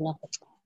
करना पड़ता है।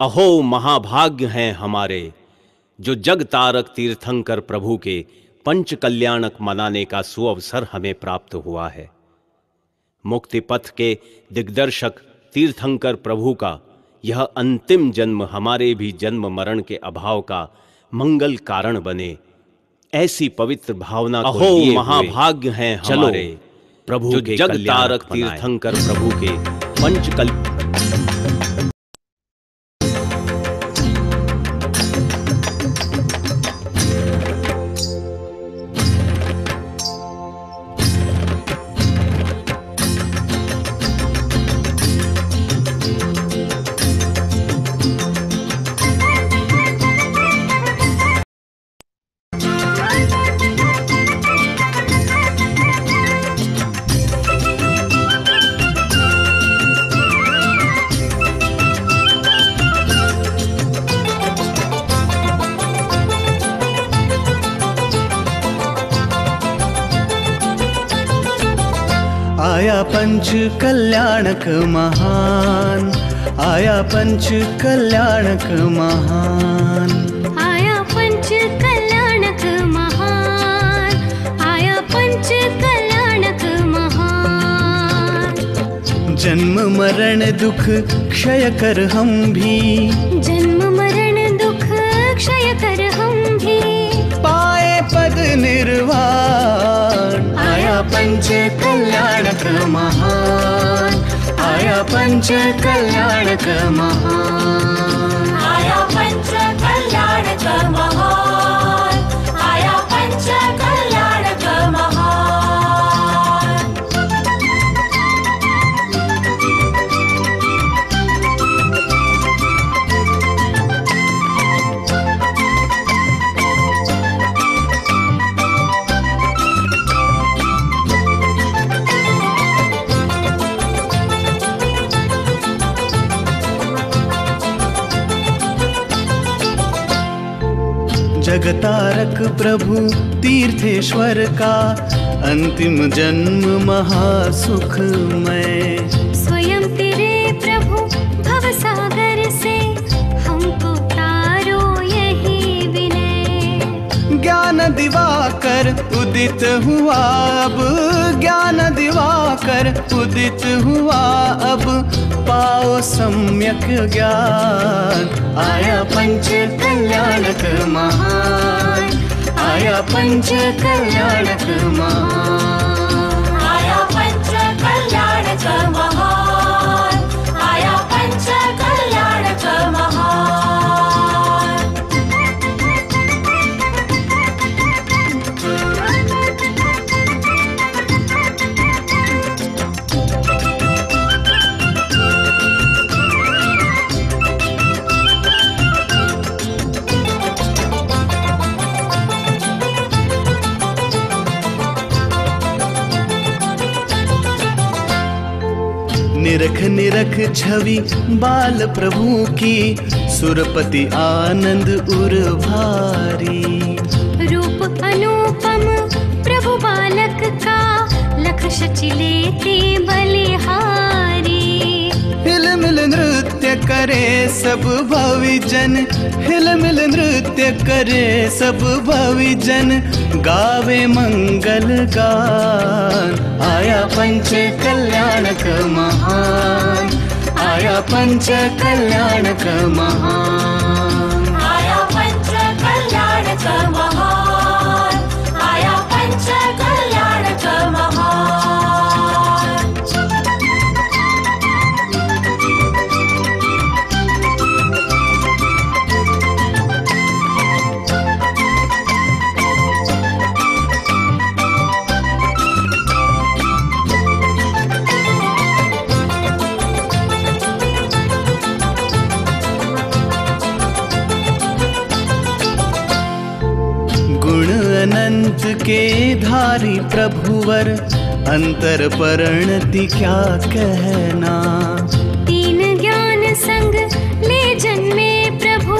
अहो महाभाग्य हैं हमारे, जो जग तारक तीर्थंकर प्रभु के पंच कल्याणक मनाने का सुअवसर हमें प्राप्त हुआ है। मुक्ति पथ के दिग्दर्शक तीर्थंकर प्रभु का यह अंतिम जन्म हमारे भी जन्म मरण के अभाव का मंगल कारण बने, ऐसी पवित्र भावना को अहो लिए महाभाग्य हैं हमारे, प्रभु जो के जग तारक तीर्थंकर प्रभु के पंच आया पंच कल्याणक महान, आया पंच कल्याणक महान, आया पंच कल्याणक महान, आया पंच कल्याणक महान। जन्म मरण दुख क्षय कर हम भी, जन्म मरण दुख क्षय कर हम भी, पाए पद निर्वाण। आया पंच कल्याणक महान, आया पंच कल्याणक महान, आया पंच कल्याणक महान, आया पंच कल्याणक महान। जगतारक प्रभु तीर्थेश्वर का अंतिम जन्म महासुखमय। स्वयं तेरे प्रभु भवसागर से हमको तारो यही विनय। ज्ञान दिवाकर उदित हुआ अब, ज्ञान दिवाकर उदित हुआ अब, पाओ सम्यक ज्ञान। आया पंच कल्याणक महान, आया पंच कल्याणक महान, आया पंच कल्याणक महान, आया पंच कल्याणक महान। निरख निरख छवि बाल प्रभु की, सुरपति आनंद उर भारी। रूप अनुपम प्रभु बालक का, लख शचि लेते बलिहारी। हिल मिल नृत्य करे सब भवि जन, हिल मिल नृत्य करे सब भवि जन, गावे मंगल गान। आया पंच कल्याणक महान, आया पंच कल्याणक महान, आया पंच कल्याणक महान, आया पंच कल्याणक महान। गुण अनंत के धारी प्रभुवर, अंतर परिणति क्या कहना। तीन ज्ञान संग ले जन्मे प्रभु,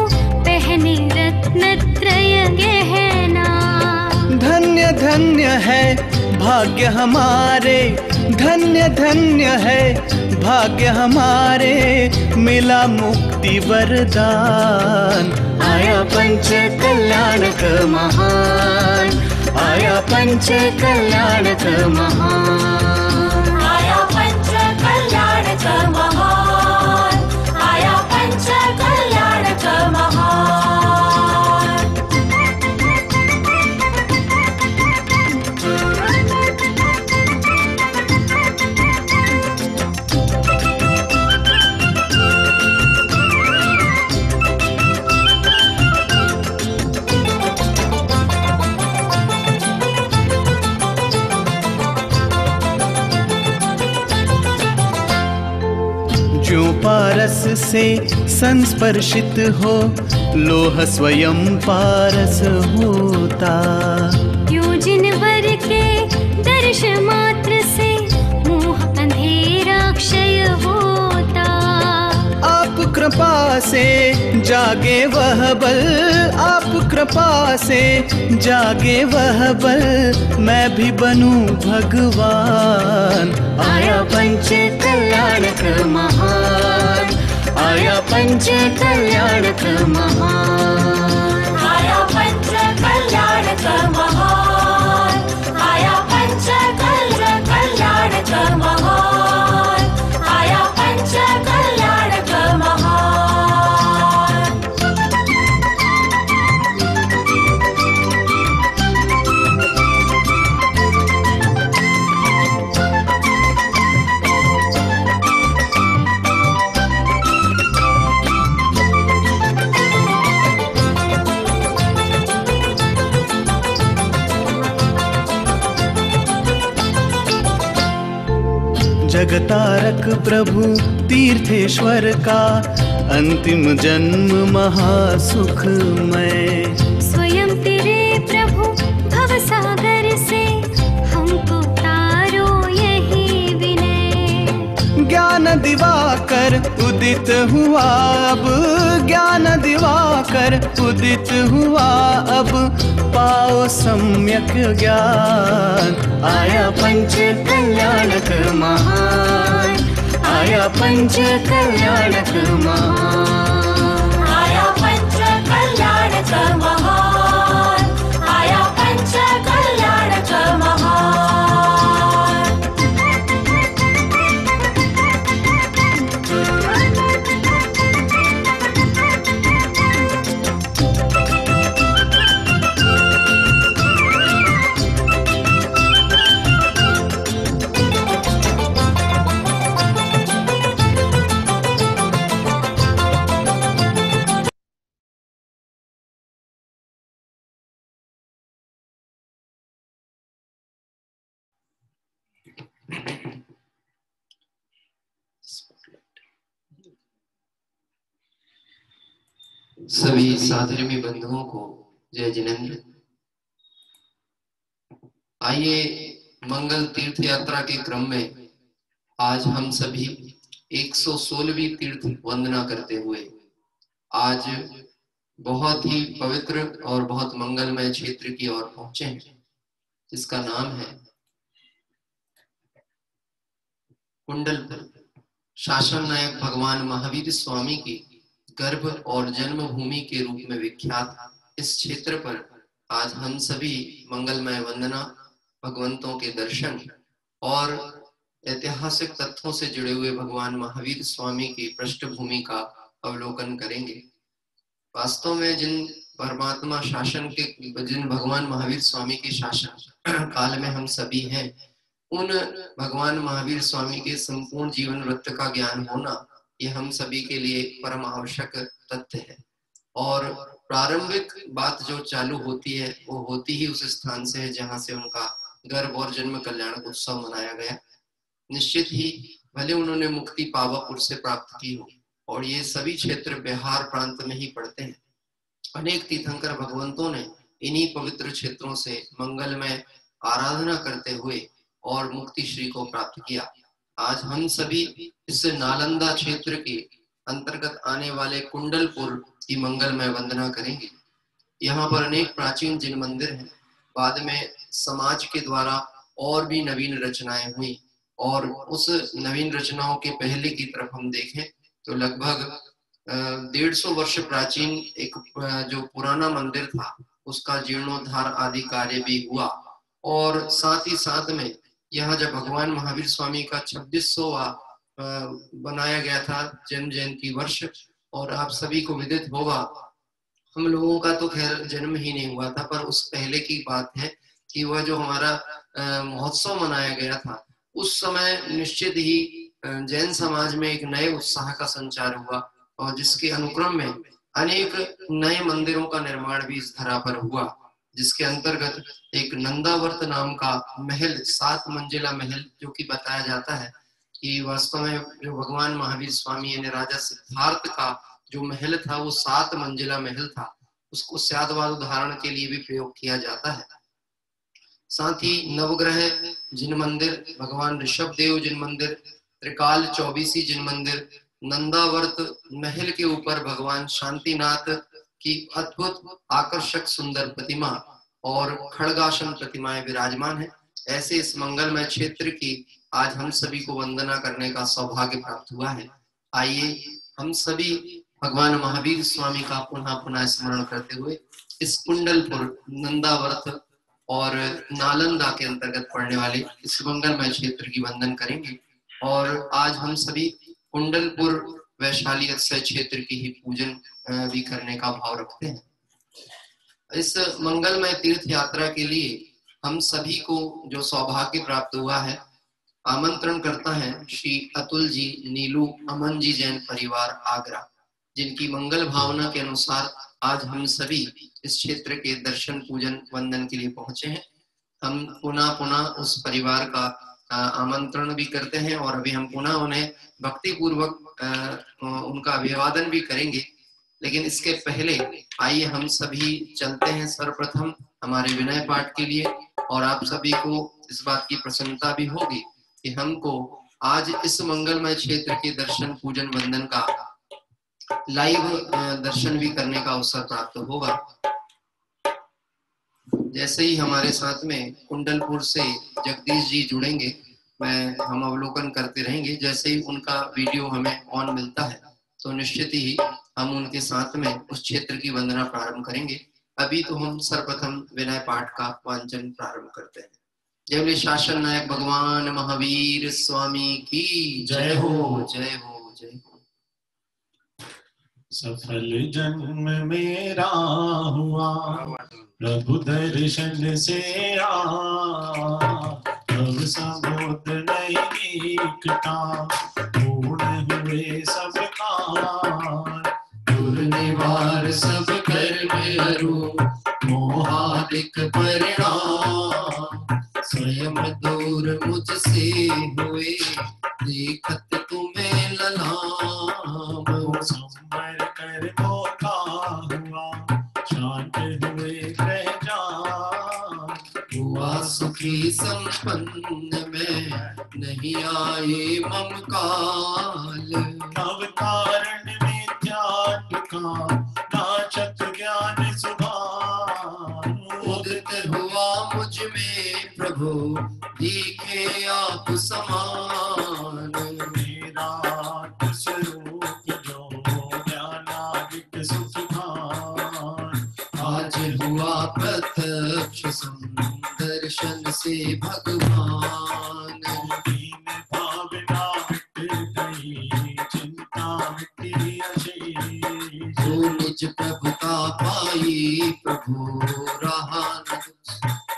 पहने रत्न त्रय गहना। धन्य धन्य है भाग्य हमारे, धन्य धन्य है भाग्य हमारे, मिला मुक्ति वरदान। आया पंच कल्याणक महान, आया पंच कल्याणक महान, आया पंच कल्याणक महान, आया पंच कल्याणक महान। जो पारस से संस्पर्शित हो, लोह स्वयं पारस होता। यूं जिन वर के दर्श मात्र से, मोह अंधेरा क्षय होता। आप कृपा से जागे वह बल, आप कृपा से जागे वह बल, मैं भी बनूं भगवान। आया पंच कल्याणक महान, आया पंच कल्याणक महान, आया पंच कल्याणक महान, आया पंच कल्याणक महान, आया पंच कल्याणक महान। जगतारक प्रभु तीर्थेश्वर का, अंतिम जन्म महासुखमय। स्वयं तेरे प्रभु भव सागर से, हमको तारो यही विनय। ज्ञान दिवाकर उदित हुआ अब, ज्ञान दिवाकर उदित हुआ अब, पाओ सम्यक ज्ञान। आया पंच कल्याणक महान, आया पंच कल्याणक महान, आया पंच कल्याणक महान, आया सभी साधर्मी बंधुओं को जय जिनेन्द्र। आइए मंगल तीर्थ यात्रा के क्रम में आज हम सभी 116वीं तीर्थ वंदना करते हुए आज बहुत ही पवित्र और बहुत मंगलमय क्षेत्र की ओर पहुंचे हैं, जिसका नाम है कुंडलपुर। शासन नायक भगवान महावीर स्वामी की गर्भ और जन्मभूमि के रूप में विख्यात इस क्षेत्र पर आज हम सभी मंगलमय वंदना, भगवंतों के दर्शन और ऐतिहासिक तथ्यों से जुड़े हुए भगवान महावीर स्वामी की पृष्ठभूमि का अवलोकन करेंगे। वास्तव में जिन भगवान महावीर स्वामी के शासन काल में हम सभी हैं, उन भगवान महावीर स्वामी के संपूर्ण जीवन वृत्त का ज्ञान होना ये हम सभी के लिए परम आवश्यक तथ्य है। और प्रारंभिक बात जो चालू होती है वो होती ही उस स्थान से है जहाँ से उनका गर्भ और जन्म कल्याण उत्सव मनाया गया। निश्चित ही भले उन्होंने मुक्ति पावापुर से प्राप्त की हो, और ये सभी क्षेत्र बिहार प्रांत में ही पड़ते हैं। अनेक तीर्थंकर भगवंतों ने इन्हीं पवित्र क्षेत्रों से मंगलमय आराधना करते हुए और मुक्ति श्री को प्राप्त किया। आज हम सभी इस नालंदा क्षेत्र के अंतर्गत आने वाले कुंडलपुर की मंगलमय वंदना करेंगे। यहाँ पर अनेक प्राचीन जिन मंदिर हैं, बाद में समाज के द्वारा और भी नवीन रचनाएं हुई, और उस नवीन रचनाओं के पहले की तरफ हम देखें तो लगभग 150 वर्ष प्राचीन एक जो पुराना मंदिर था उसका जीर्णोद्धार आदि कार्य भी हुआ। और साथ ही साथ में यहाँ जब भगवान महावीर स्वामी का 26वां बनाया गया था जन्म जयंती वर्ष, और आप सभी को विदित होगा, हम लोगों का तो खैर जन्म ही नहीं हुआ था, पर उस पहले की बात है कि वह जो हमारा महोत्सव मनाया गया था उस समय निश्चित ही जैन समाज में एक नए उत्साह का संचार हुआ, और जिसके अनुक्रम में अनेक नए मंदिरों का निर्माण भी इस धरा पर हुआ, जिसके अंतर्गत एक नंदावर्त नाम का महल, 7 मंजिला महल, जो कि बताया जाता है कि वास्तव में जो भगवान महावीर स्वामी यानी राजा सिद्धार्थ का जो महल था वो 7 मंजिला महल था। उसको स्यादवाद उदाहरण के लिए भी प्रयोग किया जाता है। साथ ही नवग्रह जिन मंदिर, भगवान ऋषभ देव जिन मंदिर, त्रिकाल 24 जिन मंदिर, नंदावर्त महल के ऊपर भगवान शांतिनाथ की अद्भुत आकर्षक सुंदर प्रतिमा और खड़गासन प्रतिमाएं विराजमान है। ऐसे इस मंगलमय क्षेत्र की आज हम सभी को वंदना करने का सौभाग्य प्राप्त हुआ है। आइए हम सभी भगवान महावीर स्वामी का पुनः पुनः स्मरण करते हुए इस कुंडलपुर, नंदावर्त और नालंदा के अंतर्गत पड़ने वाले इस मंगलमय क्षेत्र की वंदन करेंगे। और आज हम सभी कुंडलपुर वैशाली अक्षय क्षेत्र की ही पूजन भी करने का भाव रखते हैं। इस मंगलमय तीर्थ यात्रा के लिए हम सभी को जो सौभाग्य प्राप्त हुआ है, आमंत्रण करता है श्री अतुल जी, नीलू, अमन जी जैन परिवार आगरा, जिनकी मंगल भावना के अनुसार आज हम सभी इस क्षेत्र के दर्शन पूजन वंदन के लिए पहुंचे हैं। हम पुनः पुनः उस परिवार का आमंत्रण भी करते हैं, और अभी हम पुनः उन्हें भक्ति पूर्वक उनका अभिवादन भी करेंगे। लेकिन इसके पहले आइए हम सभी चलते हैं सर्वप्रथम हमारे विनय पाठ के लिए, और आप सभी को इस बात की प्रसन्नता भी होगी कि हमको आज इस मंगलमय क्षेत्र के दर्शन पूजन वंदन का लाइव दर्शन भी करने का अवसर प्राप्त होगा। जैसे ही हमारे साथ में कुंडलपुर से जगदीश जी जुड़ेंगे, हम अवलोकन करते रहेंगे। जैसे ही उनका वीडियो हमें ऑन मिलता है तो निश्चित ही हम उनके साथ में उस क्षेत्र की वंदना प्रारंभ करेंगे। अभी तो हम सर्वप्रथम विनय पाठ का वांचन प्रारंभ करते हैं। जय बोले शासन नायक भगवान महावीर स्वामी की जय हो, जय हो, जय हो। सफल जन्म मेरा हुआ, प्रभु दर्शन से अब सबोध नहीं दिखता, पूर्ण हुए सब काल, दुर्निवार सब कर्म हरू, मोहादिक परिणाम, स्वयं दूर मुझसे हुए, देखत तुम्हें ललाम, संवर कर दो हुआ सुखी संपन्न में नहीं आए मम काल। अवतारण विद्यात का नाचत ज्ञान सुभान। उदित हुआ मुझ में प्रभु दिखे आप समान। मेरा स्वरूप जो ज्ञानादिक सुखान। आज हुआ प्रत्यक्ष दर्शन से भगवान। दीन भावना मिट गई चिंता मिटी अशेष। जो निज प्रभु का पाई प्रभु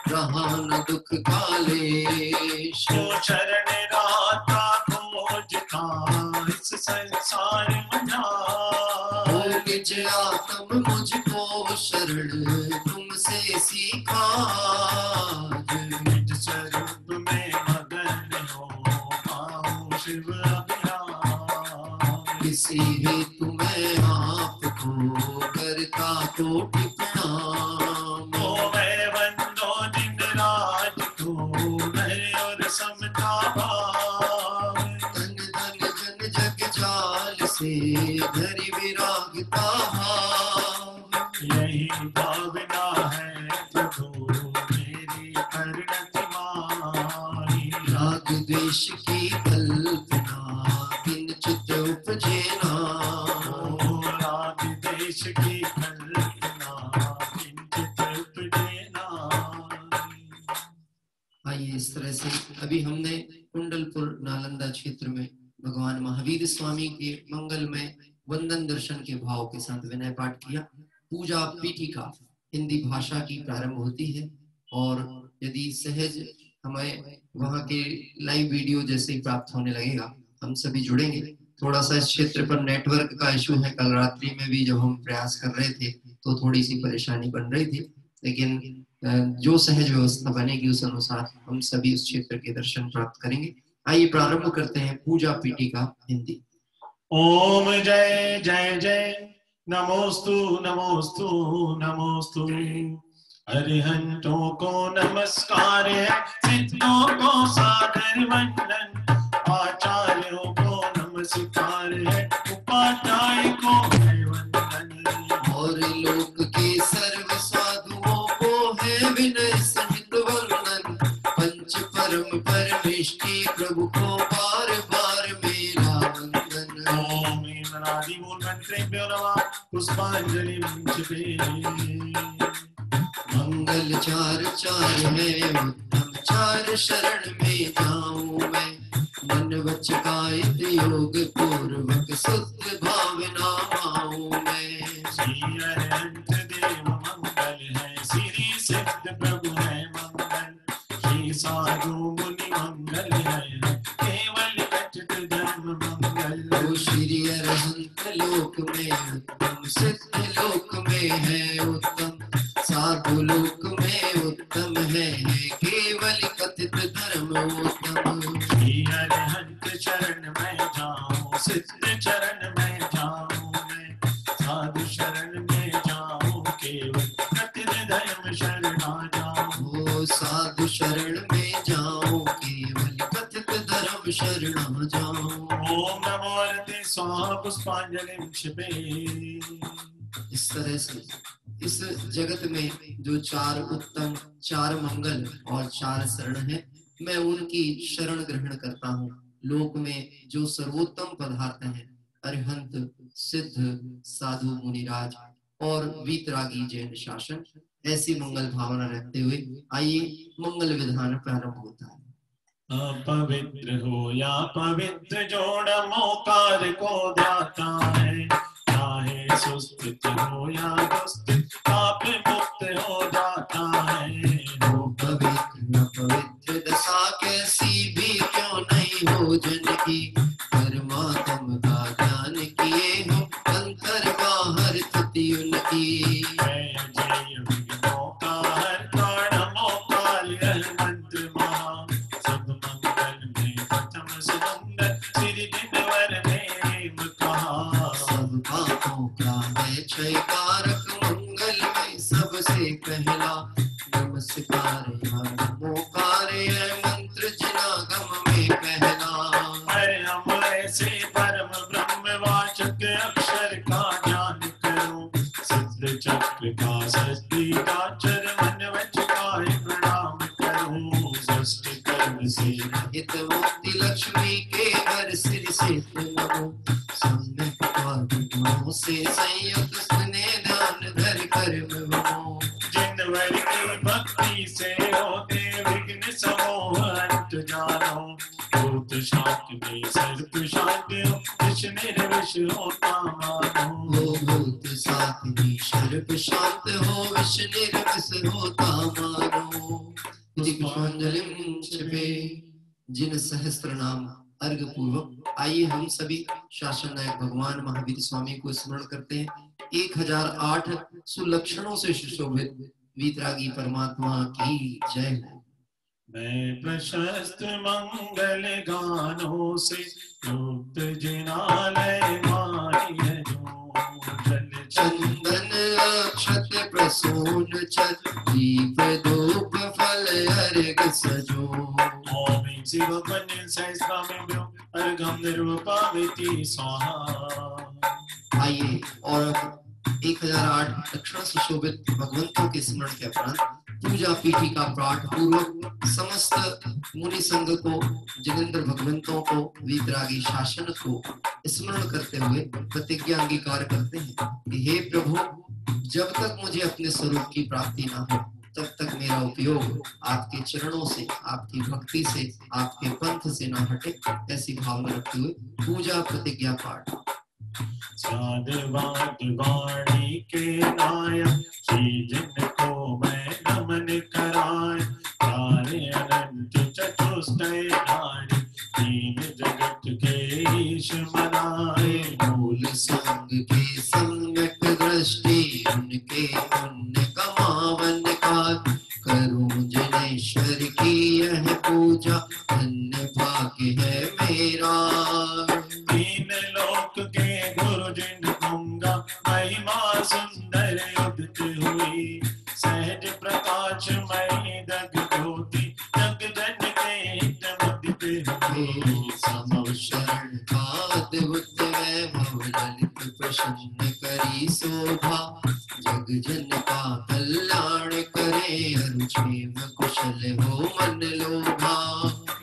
रहा न दुख कालेश। जो चरण राता खोजता इस संसार मना। हो निज आत्म मुझको शरण तुमसे सीखा। निज स्वरूप में मगन हो पाऊं शिव अभिराम। किसी हेतु मैं आपको करता कोटि प्रणाम। ओ मैं वंदो दिन रात को मैं और समता भाव। धन धन जन जग जाल से धरि विरागता भाव। यही भावना है प्रभु मेरी परिणति मानी। राग द्वेष की कल्पना किंचित उपजे ना। ओ राग देश की कल्पना किंचित उपजे नानी। आइए इस तरह से अभी हमने कुंडलपुर नालंदा क्षेत्र में भगवान महावीर स्वामी के मंगलमय वंदन दर्शन के भाव के साथ विनय पाठ किया। पूजा पीठिका हिंदी भाषा की प्रारंभ होती है और यदि सहज हमें वहाँ के लाइव वीडियो जैसे ही प्राप्त होने लगेगा हम सभी जुड़ेंगे। थोड़ा सा इस क्षेत्र पर नेटवर्क का इशू है। कल रात्रि में भी जब हम प्रयास कर रहे थे तो थोड़ी सी परेशानी बन रही थी, लेकिन जो सहज व्यवस्था बनेगी उस अनुसार हम सभी उस क्षेत्र के दर्शन प्राप्त करेंगे। आइए प्रारंभ करते हैं पूजा पीठिका हिंदी। ओम जय जय जय नमोस्तु नमोस्तु नमोस्तु। अरिहंतों को नमस्कार है, सिद्धों को सादर वंदन। आचार्यों को नमस्कार है, उपाध्याय को है वंदन। और लोक के सर्व साधुओं को है विनय सहित वंदन। पंच परम परमेष्टि प्रभु को बार बार मेरा वंदन। ओम इमरादि मूल मंत्रेभ्यो नमः पुष्पांजलि मंगल चार चार है उत्तम, चार शरण में जाऊं मैं। मन वच कायिक योग पूर्वक शुद्ध भावना माऊं मैं। श्री अनंत देव मंगल है, श्री सिद्ध प्रभु है मंगल। श्री साधु मुनि मंगल है, केवल कचित धर्म मंगल। ओ श्री अरहंत लोक में उत्तम, सिद्ध लोक में है उत्तम। साधु लोक में उत्तम है, केवल कथित धर्म उत्तम। श्री अरहंत शरण में जाऊं, सिद्ध चरण में जाऊं मैं। साधु शरण में जाऊं, केवल कथित धर्म शरणा जाऊं। ओ साधु शरण में जाऊं, केवल कथित धर्म शरणा जाऊं। ओम नमो हरते स्वाहा पुष्पांजलिं क्षिपे। इस तरह से इस जगत में जो चार उत्तम, चार मंगल और चार शरण है, मैं उनकी शरण ग्रहण करता हूँ। लोक में जो सर्वोत्तम पदार्थ हैं, अरिहंत, सिद्ध, साधु, मुनिराज और वीतरागी जैन शासन, ऐसी मंगल भावना रखते हुए आइए मंगल विधान प्रारंभ होता है। अपवित्र हो या पवित्र जोड़ मोकार को दाता है। चाहे सुस्थित हो या दुस्थित, पाप मुक्त हो जाता है। वो पवित्र न पवित्र दशा कैसी भी क्यों नहीं हो जन की। परमात्म का ज्ञान किए हो अंतर बाहर स्थिति उनकी। जय जय विघ्नों का हरता, नमो काल हनुमंत महा। सब मंगल में प्रथम सुंदर, श्री दिनवर में कहा। सब पापों का है क्षय कारक, मंगल में सबसे पहला। से रहित मुक्ति लक्ष्मी के घर सिर से नमो सम्यक पाद गुणों से संयुक्त स्नेह ध्यान धर कर्म बनो जिन वर की भक्ति से होते विघ्न समूह अंत जानो भूत शांति सर्प शांति हो विष निर्विष होता मानो भूत सात्वी सर्प शांत हो विष निर्विष होता मानो पुष्पांजलिं क्षिपे। जिन सहस्त्र नाम अर्घ पूर्वक आइए हम सभी शासन नायक भगवान महावीर स्वामी को स्मरण करते हैं। 1008 सुलक्षणों से सुशोभित वीतरागी परमात्मा की जय हो। मैं प्रशस्त मंगल गानों से युक्त जिनालय मान्य जो जल चंदन अक्षत प्रसून छत दीप धूप फल अर्घ सजो ओम शिव पन्य सहस्राम्यो अर्घम निरूपामिति स्वाहा। आइए और 1008 लक्षण से शोभित भगवंतों के स्मरण के उपरांत पूजा पीठिका पाठ पूर्वक समस्त मुनि संघ को जिनेंद्र भगवंतों को वीतरागी शासन को स्मरण करते हुए प्रतिज्ञा अंगीकार करते हैं कि हे प्रभु, जब तक मुझे अपने स्वरूप की प्राप्ति ना हो तब तक मेरा उपयोग आपके चरणों से, आपकी भक्ति से, आपके पंथ से ना हटे। ऐसी भावना रखते हुए पूजा प्रतिज्ञा पाठ। वाणी के नायक श्री जिन को मैं नमन कराए तारे अनंत चतुष्टय धारी तीन जगत के ईश मनाए मूल संग के सम्यक दृष्टि उनके पुण्य कमावन काल करूं जनेश्वर की यह पूजा धन्य भाग्य है मेरा। तीन लोक के गुरु जिन गंगा महिमा सुंदर उदित हुई सहज प्रकाश मई दग ज्योति जग जन के हित मुदित हुई समव शरण का अद्भुत वैभव ललित प्रसन्न करी शोभा जग जन का कल्याण करे अनुक्षेम कुशल हो मन लोभा।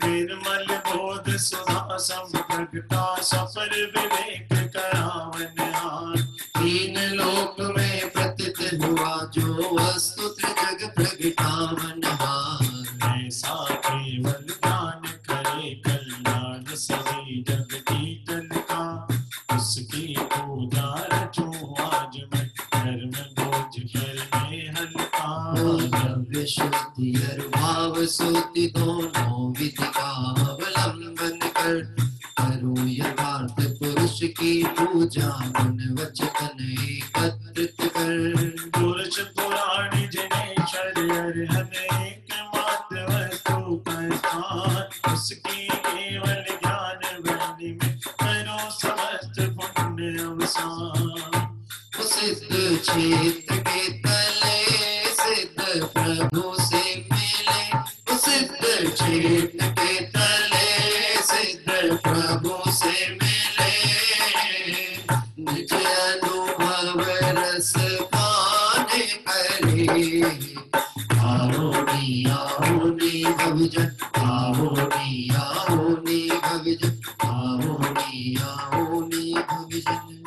निर्मल बोध सुधा सम प्रगटा सफल विवेक करावन हार तीन लोक में प्रतीत हुआ जो वस्तु जग प्रगटावन हार ऐसा केवल ज्ञान करे कल्याण सभी जग की तन का उसकी पूजा रचूं आज मैं धर्म बोझ करने हल्का। द्रव्य शुद्धि और भाव शुद्धि दोनों विधि का अवलंबन कर करो यथार्थ पुरुष की पूजा मन वचन एकत्रित कर। पुरुष पुराण जनेश्वर अनेक मात्र वस्तु पहचान उसकी केवल ज्ञान वाणी में करो समस्त पुण्य अवसान। सिद्ध क्षेत्र के तले सिद्ध प्रभु से मिले सिद्ध क्षेत्र के तले सिद्ध प्रभु से मिले निज अनुभव रस पान करे। आओनी आओनी भविजन आओनी आओनी भविजन आओनी आओनी भविजन।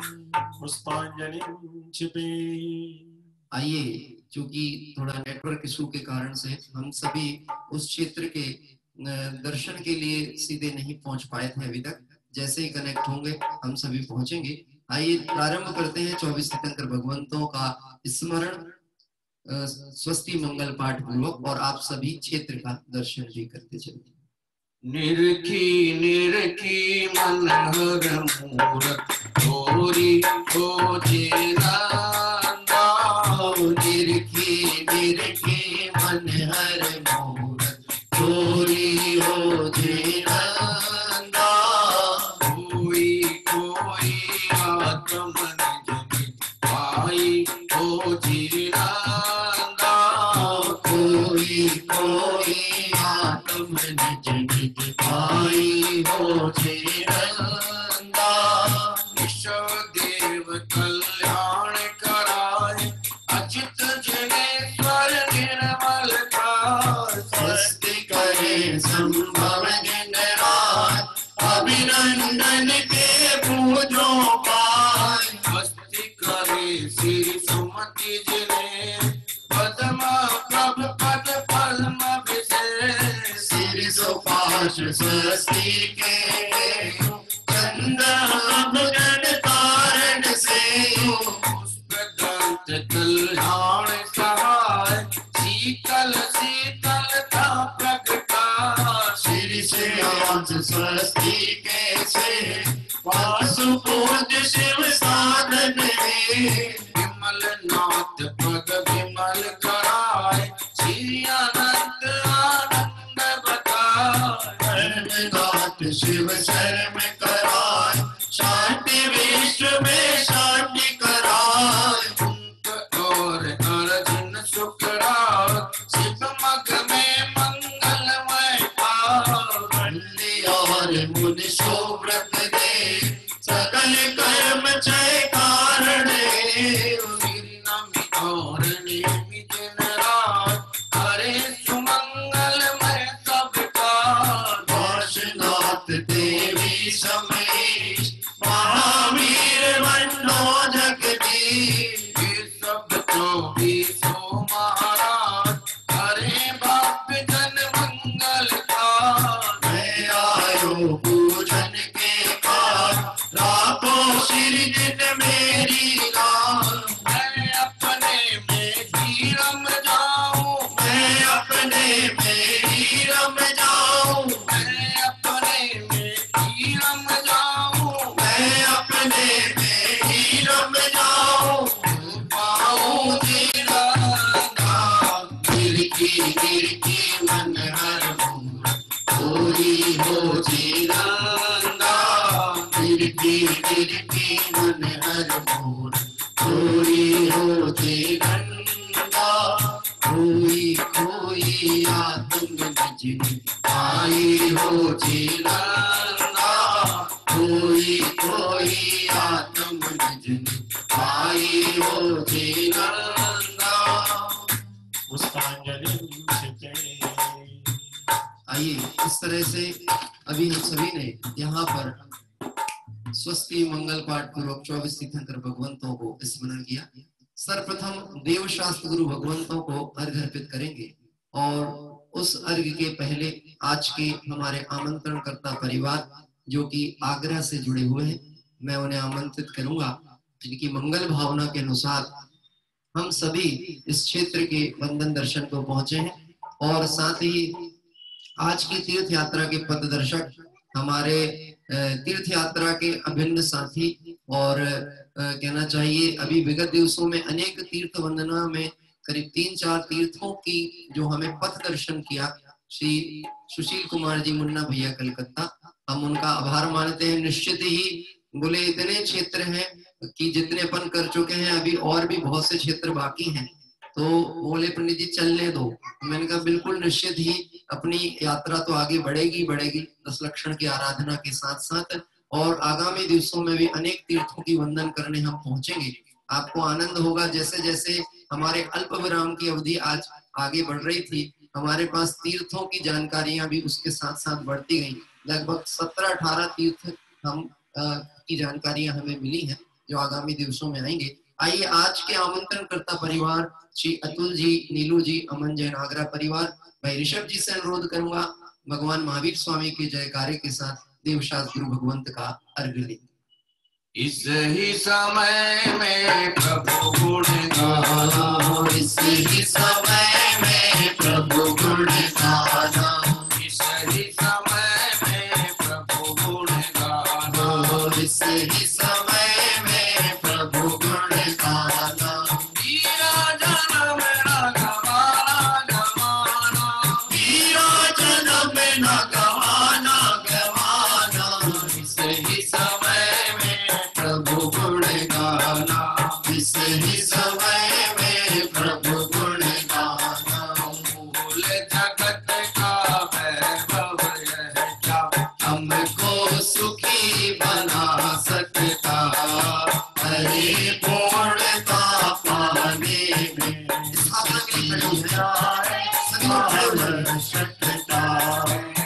पुष्पांजलि छिपे। आइए, चूंकि थोड़ा नेटवर्क इशू के कारण से हम सभी उस क्षेत्र के दर्शन के लिए सीधे नहीं पहुंच पाए थे अभी तक। जैसे ही कनेक्ट होंगे हम सभी पहुंचेंगे। आइए प्रारंभ करते हैं 24 तीर्थंकर भगवंतों का स्मरण स्वस्ति मंगल पाठ पूर्वक और आप सभी क्षेत्र का दर्शन भी करते चलिए। निरखी निरखी मन हर मूरत थोरी हो जेनंदा। निरखी निरखी मन हर मूरत थोरी हो जेनंदा। कोई कोई आत्म जन पाई हो जेनंदा। कोई कोई आत्म निज निज पाई हो जेनंदा। विश्व देव कल्याण कराए अचित जनेश्वर निर्मल का। स्वस्ति करे संभव आश स्वस्ति के चंद्र भुजन कारण से पुष्पदंत कल्याण सहाय शीतल शीतलता प्रगटा श्री से आश स्वस्ति के से वासुपूज शिव साधन में विमल नाथ पद विमल कराय श्री अनंत आनंद बताय नाथ शिव शर्म कराय शांति विश्व में शांति कराय कुंत और अर्जुन सुखराय शिव मग में मंगलमय वंदे और मुनि शोव्रत दे सकल कर्म जय कारण नमी और नेमि दिन रात हरे सुमंगलमय सबका वासनाथ देवी समेश महावीर वंदो जगदीश ये सब 24 महाराज हरे भक्त जन मंगल का मैं आयो पूजन के बाद रातों श्री दिन मेरी रात मैं अपने में ही रम जाऊं मैं अपने में ही रम जाऊं मैं अपने में ही रम जाऊं मैं अपने में ही रम जाऊं पाऊं तेरा नाम गिर की मन हर पूरी हो जीरांगा गिर की मन हर पूरी हो जीरांगा कोई कोई आत्म निज आई हो जीरांगा कोई कोई आत्म निज आई हो जीरांगा। पुष्पांजलि आइए इस तरह से अभी हम सभी ने यहाँ पर स्वस्ति मंगल पाठ पूर्वक 24 तीर्थंकर भगवंतों को स्मरण किया। सर्वप्रथम देव शास्त्र गुरु भगवंतों को अर्घ्य अर्पित करेंगे और उस अर्घ्य के पहले आज के हमारे आमंत्रण करता परिवार जो कि आगरा से जुड़े हुए हैं मैं उन्हें आमंत्रित करूंगा जिनकी मंगल भावना के अनुसार हम सभी इस क्षेत्र के वंदन दर्शन को पहुंचे हैं और साथ ही आज की तीर्थ यात्रा के पथदर्शक हमारे तीर्थ यात्रा के अभिन्न साथी और कहना चाहिए अभी विगत दिवसों में अनेक तीर्थ वंदना में करीब 3-4 तीर्थों की जो हमें पथ दर्शन किया श्री सुशील कुमार जी मुन्ना भैया कलकत्ता हम उनका आभार मानते हैं। निश्चित ही बोले इतने क्षेत्र हैं कि जितने अपन कर चुके हैं अभी और भी बहुत से क्षेत्र बाकी हैं तो बोले पंडित जी चलने दो। मैंने कहा बिल्कुल निश्चित ही अपनी यात्रा तो आगे बढ़ेगी बढ़ेगी 10 लक्षण की आराधना के साथ साथ और आगामी दिवसों में भी अनेक तीर्थों की वंदन करने हम पहुंचेंगे। आपको आनंद होगा जैसे जैसे हमारे अल्प विराम की अवधि आज आगे बढ़ रही थी हमारे पास तीर्थों की जानकारियां भी उसके साथ साथ बढ़ती गई। लगभग 17-18 तीर्थ हम की जानकारियां हमें मिली हैं जो आगामी दिवसों में आएंगे। आइए आज के आमंत्रण करता परिवार श्री अतुल जी, नीलू जी, अमन जैन आगरा परिवार भाई ऋषभ जी से अनुरोध करूंगा भगवान महावीर स्वामी के जयकारे के साथ देवशास्त्र गुरु भगवंत का अर्घ्य लें। इस ही समय में प्रभु गुण गाना इस ही समय में प्रभु गुण गाना इस ही समय में प्रभु गुण गाना इस ही समय में प्रभु गुण गाना वीरा जन्म न गवाना गवाना वीरा जन्म न गवाना गवाना इस ही समय में प्रभु गुण गाना इस ही समय में प्रभु गुण गाना मूल जगत का वैभव यह क्या हमको सुखी बना सकता हरे पूर्णता पाने में सकता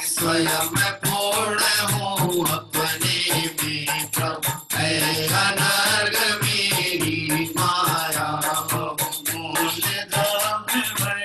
स्वयं पूर्ण हो अपने में प्रभु है अनर्ग मेरी माया मूल धाम में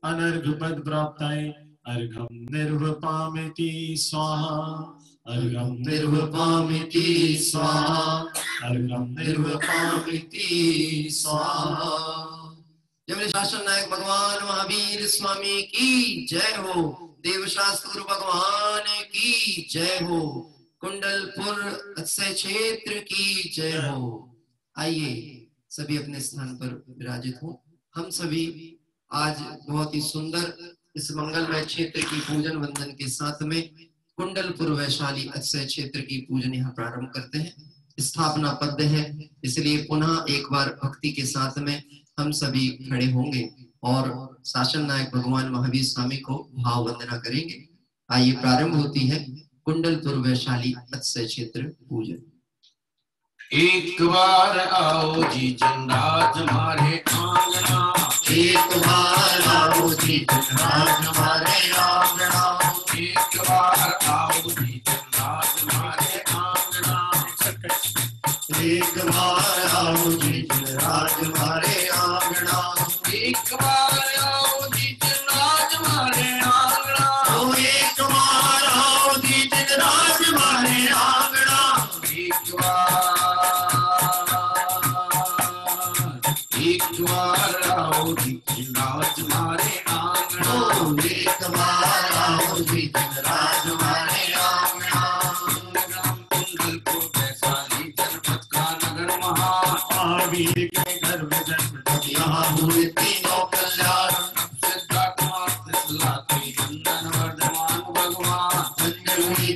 अनर्घ पद प्राप्ताय अर्घम निर्वपामिति स्वाहा अर्घम निर्वपामिति स्वाहा अर्घम निर्वपामिति स्वाहा। जय शासन नायक भगवान महावीर स्वामी की जय हो। देवशास्त्र गुरु भगवान की जय हो। कुंडलपुर अक्षय क्षेत्र की जय हो। आइए सभी अपने स्थान पर विराजित हो। हम सभी आज बहुत ही सुंदर इस मंगलमय क्षेत्र की पूजन वंदन के साथ में कुंडलपुर वैशाली अक्षय क्षेत्र की पूजन यहाँ प्रारंभ करते हैं। स्थापना पद है, इसलिए पुनः एक बार भक्ति के साथ में हम सभी खड़े होंगे और शासन नायक भगवान महावीर स्वामी को भाव वंदना करेंगे। आइए प्रारंभ होती है कुंडलपुर वैशाली अक्षय क्षेत्र पूजन। एक बार आओ जी जनराज हमारे आंगना, एक बार आओ जी जनराज हमारे आंगना, एक बार आओ जी जनराज हमारे आंगना, एक बार आओ जी जनराज हमारे आंगना, एक बार आओ जी जनराज हमारे आंगना, ओ एक बार आओ जी जनराज हमारे आंगना, एक बार आओ जी जनराज हमारे आंगना, ओ एक बार आओ जी जनराज हमारे आंगना। ग्राम कुंडलपुर वैशाली जनपद का नगर महान, महावीर के घर में जन्म यहाँ हुए तीनों कल्याण,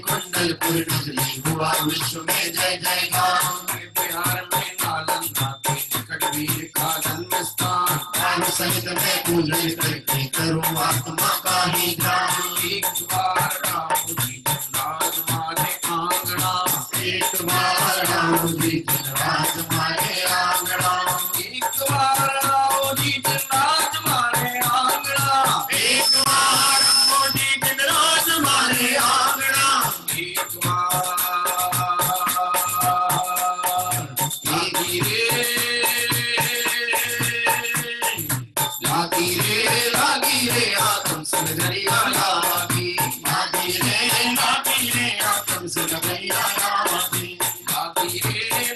कुंडलपुर नगरी हुआ विश्व में जय जयकार। बिहार में नालंदा के निकट वीर का जन्म स्थान, प्राण सहित मैं पूजन करके करूँ आत्मा का ही ध्यान। एक बार आओ जी जनराज हमारे आंगना, एक बार आओ जी जनराज हमारे आंगना, एक बार आओ जी जनराज हमारे आंगना, एक बार आओ जी जनराज हमारे आंगना, एक बार लागी रे आत्म से नगरिया लागी, लागी रे आत्म से नगरिया लागी,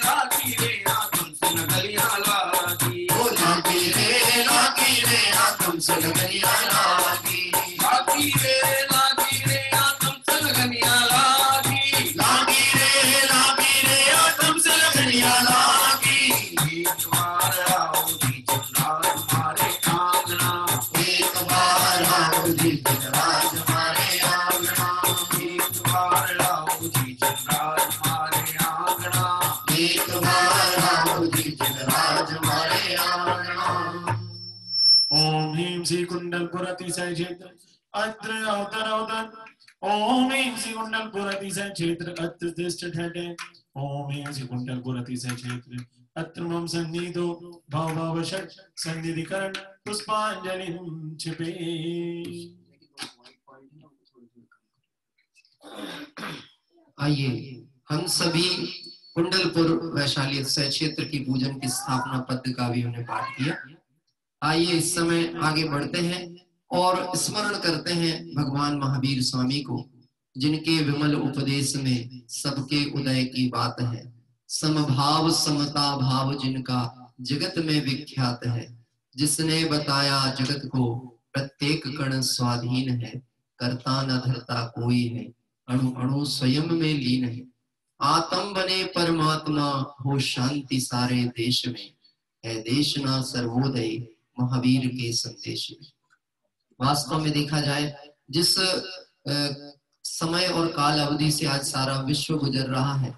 लागी रे आत्म से नगरिया लागी, ओ लागी रे आत्म से नगरिया लागी, लागी रे आत्म से नगरिया लागी, लागी रे आत्म से नगरिया लागी। एक बार आओ जी जनराज हमारे आंगना, एक बार आओ जी जनराज हमारे आंगना, एक बार आओ जी जनराज हमारे आंगना, एक बार आओ जी जनराज हमारे आंगना। ओम ह्रीं श्री कुंडलपुर अतिशय क्षेत्र अत्र अवतरोदन। ओम ह्रीं श्री कुंडलपुर अतिशय क्षेत्र अत्र तिष्ठत् हटे। ओम ह्रीं श्री कुंडलपुर अतिशय क्षेत्र अत्र मम सन्निधो भाव भावशट सन्निधिकरण पुष्पांजलि छिपे। आइए हम सभी कुंडलपुर वैशाली अक्षय क्षेत्र की पूजन की स्थापना पद का भी हमने पाठ किया। आइए इस समय आगे बढ़ते हैं और स्मरण करते हैं भगवान महावीर स्वामी को, जिनके विमल उपदेश में सबके उदय की बात है। समभाव समता भाव जिनका जगत में विख्यात है, जिसने बताया जगत को प्रत्येक कण स्वाधीन है, करता न धरता कोई है, अणु अणु स्वयं में लीन है। आत्म बने परमात्मा हो शांति सारे देश में, है देश ना सर्वोदय महावीर के संदेश में। वास्तव में देखा जाए जिस समय और काल अवधि से आज सारा विश्व गुजर रहा है,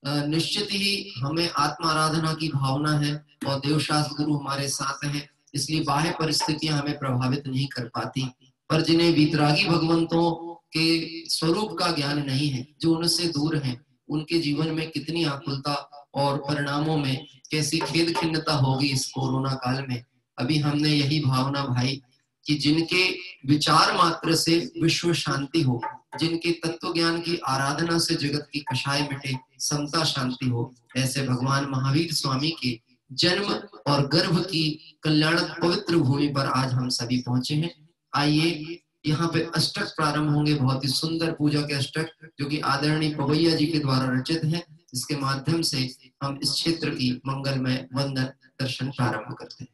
निश्चित ही हमें आत्माराधना की भावना है और देवशास्त्र गुरु हमारे साथ हैं, इसलिए बाह्य परिस्थितियां हमें प्रभावित नहीं कर पाती। पर जिन्हें वीतरागी भगवंतों के स्वरूप का ज्ञान नहीं है, जो उनसे दूर हैं, उनके जीवन में कितनी आकुलता और परिणामों में कैसी खेद खिन्नता होगी इस कोरोना काल में। अभी हमने यही भावना भाई कि जिनके विचार मात्र से विश्व शांति हो, जिनके तत्व ज्ञान की आराधना से जगत की कषाय मिटे, समता शांति हो, ऐसे भगवान महावीर स्वामी के जन्म और गर्भ की कल्याणक पवित्र भूमि पर आज हम सभी पहुंचे हैं। आइए यहाँ पे अष्टक प्रारंभ होंगे, बहुत ही सुंदर पूजा के अष्टक जो कि आदरणीय पवैया जी के द्वारा रचित हैं, जिसके माध्यम से हम इस क्षेत्र की मंगलमय वंदन दर्शन प्रारंभ करते हैं।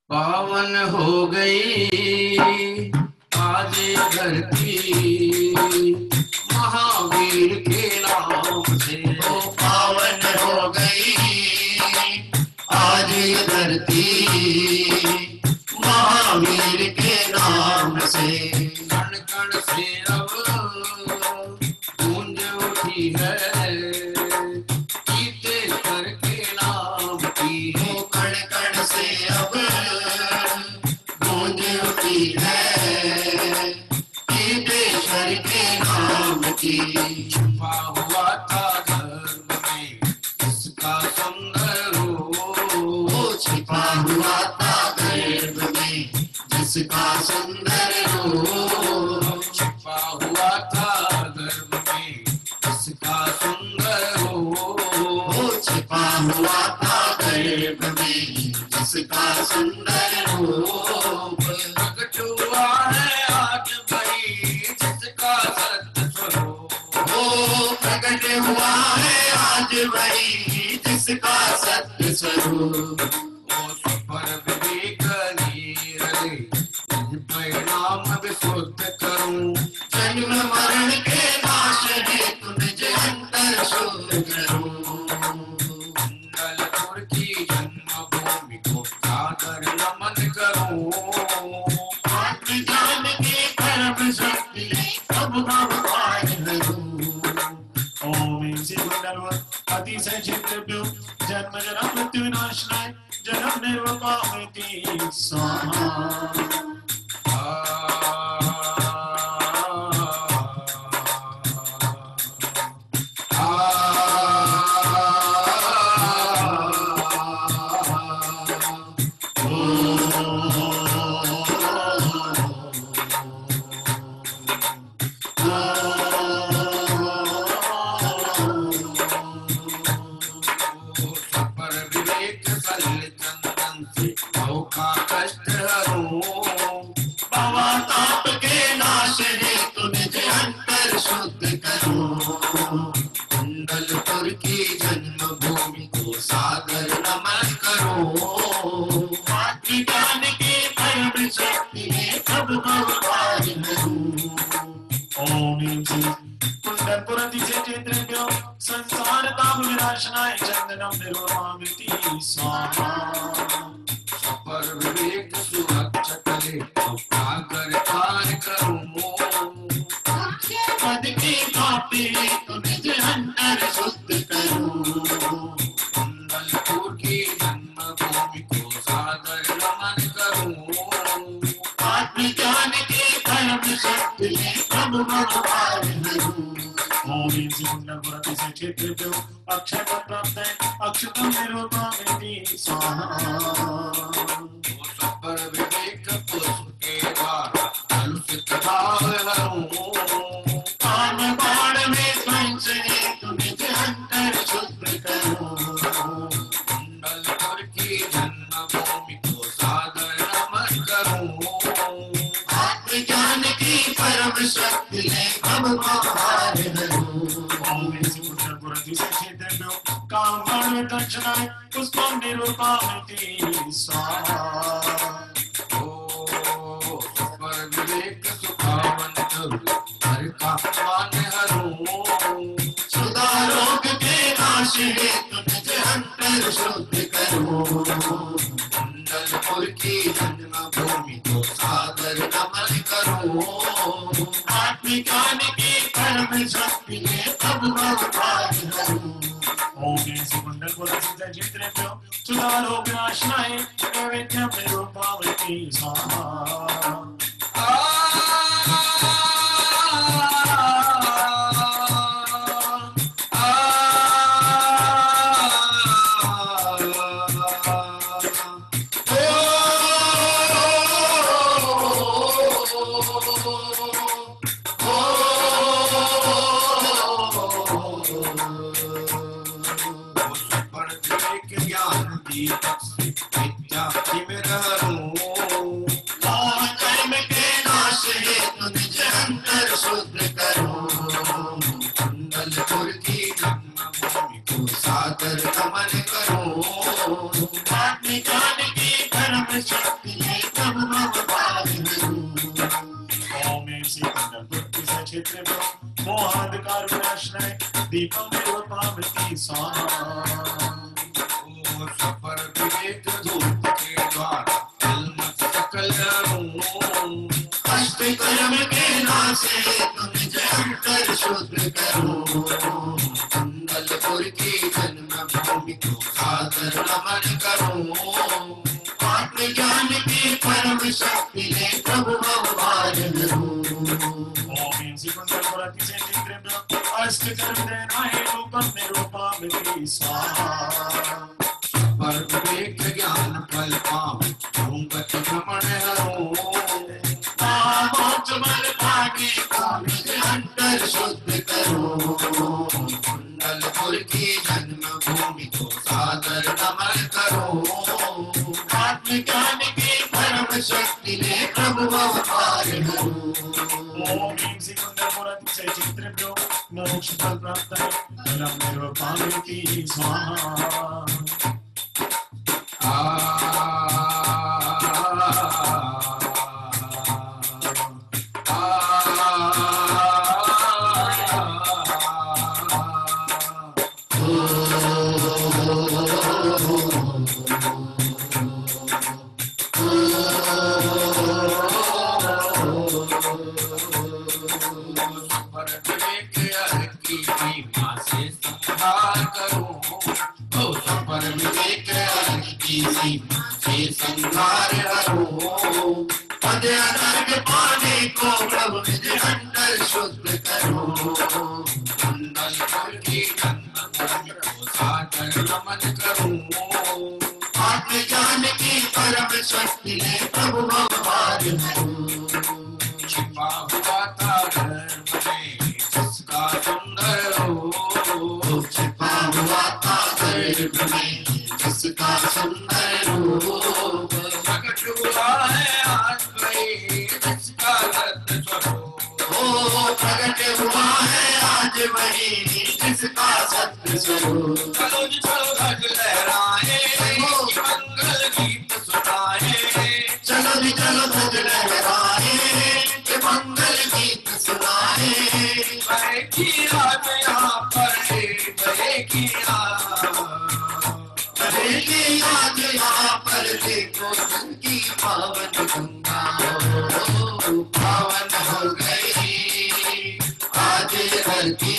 पावन हो गई आज धरती महावीर के नाम से, ओ पावन हो गई आज ये धरती महावीर के नाम से। कण कण से अब गूंज उठी है गीतेश्वर के नाम की, ओ कण कण से अब गूंज उठी है गीतेश्वर के नाम की। छुपा हुआ था गर्भ में जिसका सुंदर रूप, छिपा हुआ था गर्भ में जिसका सुंदर रूप, छुपा हुआ था गर्भ में जिसका सुंदर रूप, छिपा हुआ था गर्भ में जिसका सुंदर रूप। प्रकट हुआ है आज भाई जिसका सत्य स्वरूप, प्रकट हुआ है आज वही जिसका सत्य स्वरूप। ओ पर विवेक नीरले परिणाम विशुद्ध करूं, जन्म मरण के नाश हेतु निज अंतर शुद्ध करूं। मंगलपुर की जन्मभूमि को सादर नमन करूं, आत्मज्ञान के परम शक्ति सब भगवान करूं। ओम श्री मंगलवर अतिशय चित्तभ्यो जन्म जन्म मृत्यु विनाशनाय जन्म निर्वपामिति स्वाहा। पर विवेक फल चंदन से भव का कष्ट हरूं, भवताप के नाश हेतु निज अंतर शुद्ध करूं। कुंडलपुर की जन्मभूमि को सादर नमन करूं। आत्मज्ञान के परम शक्ति में सब भगवान करूं। ओम श्री कुंडलपुर अतिशय चित्तभ्यो संसार ताप विनाशनाय चंदनम निर्वपामिति स्वाहा। पर विवेक सुरक्षा करे उजागर कार्य करूं, पद के पापी हेतु निज अंतर शुद्ध करूं। कुंडलपुर की जन्मभूमि को सादर नमन करूं, आत्मज्ञान के परम शक्ति में सब भगवान करूं। ओम श्री कुंडलपुर अतिशय चित्तभ्यो अक्षय पद प्राप्त है अक्षतम निर्वपामिति स्वाहा। पर विवेक पुरुष के द्वारा कलुषित भाव हरूं, काम बाण में पंच हेतु निज अंतर शुद्ध करूं। कुंडलपुर की जन्मभूमि को सादर नमन करूं, आत्मज्ञान की परम शक्ति में सब भगवान करूं। ओम श्री कुंडलपुर अतिशय चित्तभ्यो काम बाण में दक्षिणाय पुष्पम निर्वपामिति स्वाहा। पर विवेक सुखावन हर का मान हरूं, सुधा रोग के नाश हेतु निज अंतर शुद्ध करूं। कुंडलपुर की जन्मभूमि को सादर नमन करूं, आत्मज्ञान की परम शक्ति में सब भगवान करूं। ओम श्री कुंडलपुर अतिशय चित्तभ्यो सुधारो विनाशनाय नैवेद्यम निर्वपामिति स्वाहा। अंतर शुद्ध करो, कुंडलपुर की जन्मभूमि को सादर नमन करो। आत्म ज्ञान की परम शक्ति है तब मम भाग्य ओम श्री कुंडलपुर की सचित्र मोहांधकार विनाशनाय दीपम निरूपामि स्वाहा। ओ सफर विवेक धूप के द्वारा कलमश सकल हूँ, अष्ट कर्म के नासे तुम अंतर शुद्ध करो, कुंडलपुर की जन्मभूमि को सादर नमन करो। आत्म ज्ञान की परम शक्ति है प्रभु भगवान ओम श्री कुंडलपुर की सचित्र अष्ट कर्म देनाय रूपम निरूपामि स्वाहा। पर विवेक ज्ञान फल पावे घूंघट भ्रमण हरो, मोक्ष बल पाने को निज अंतर शुद्ध करो, कुंडलपुर की जन्मभूमि को सादर नमन करो। आत्म ज्ञान की परम शक्ति ने प्रभु अवतार हो। ओम श्री कुंडलपुर की सचित्र मोक्ष फल प्राप्त फलम निरूपामि स्वाहा। संहार हरो, पद अनर्घ पाने को प्रभु निज अंतर शुद्ध करो, कुंडलपुर की जन्मभूमि को सादर नमन करो। आत्म ज्ञान की परम शक्ति ने प्रभु भगवान हो। छिपा हुआ था गर्भ में जिसका सुंदर हो, छिपा हुआ था गर्भ में जिसका सुंदर हो, प्रकट हुआ है आज वही जिसका रत्न स्वरूप। प्रकट हुआ है आज वही जिसका सत्य स्वरूप। चलो जी चलो ध्वज लहराए, मंगल गीत सुनाए, चलो जी चलो ध्वज लहराए, मंगल गीत सुनाए। बहे की रात यहाँ पर बहे की रात, बहेगी आज यहाँ पर देखो की पावन गंगा पावन हो गई आज धरती,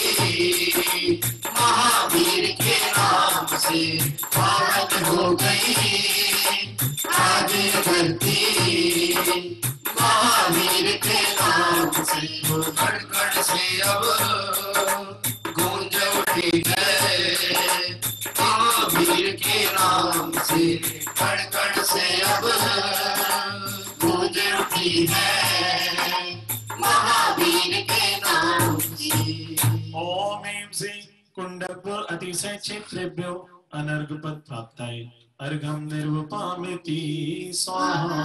महावीर के नाम से पावन हो गई आज धरती, महावीर के नाम से। कण कण से अब गूंज उठी है महावीर के नाम से, कण कण से अब गूंज उठी है महावीर के नाम से। ओम श्री कुंडलपुर अतिशय क्षेत्रेभ्यो अनर्घ पद प्राप्ताय अर्घम निरूपामिति स्वाहा।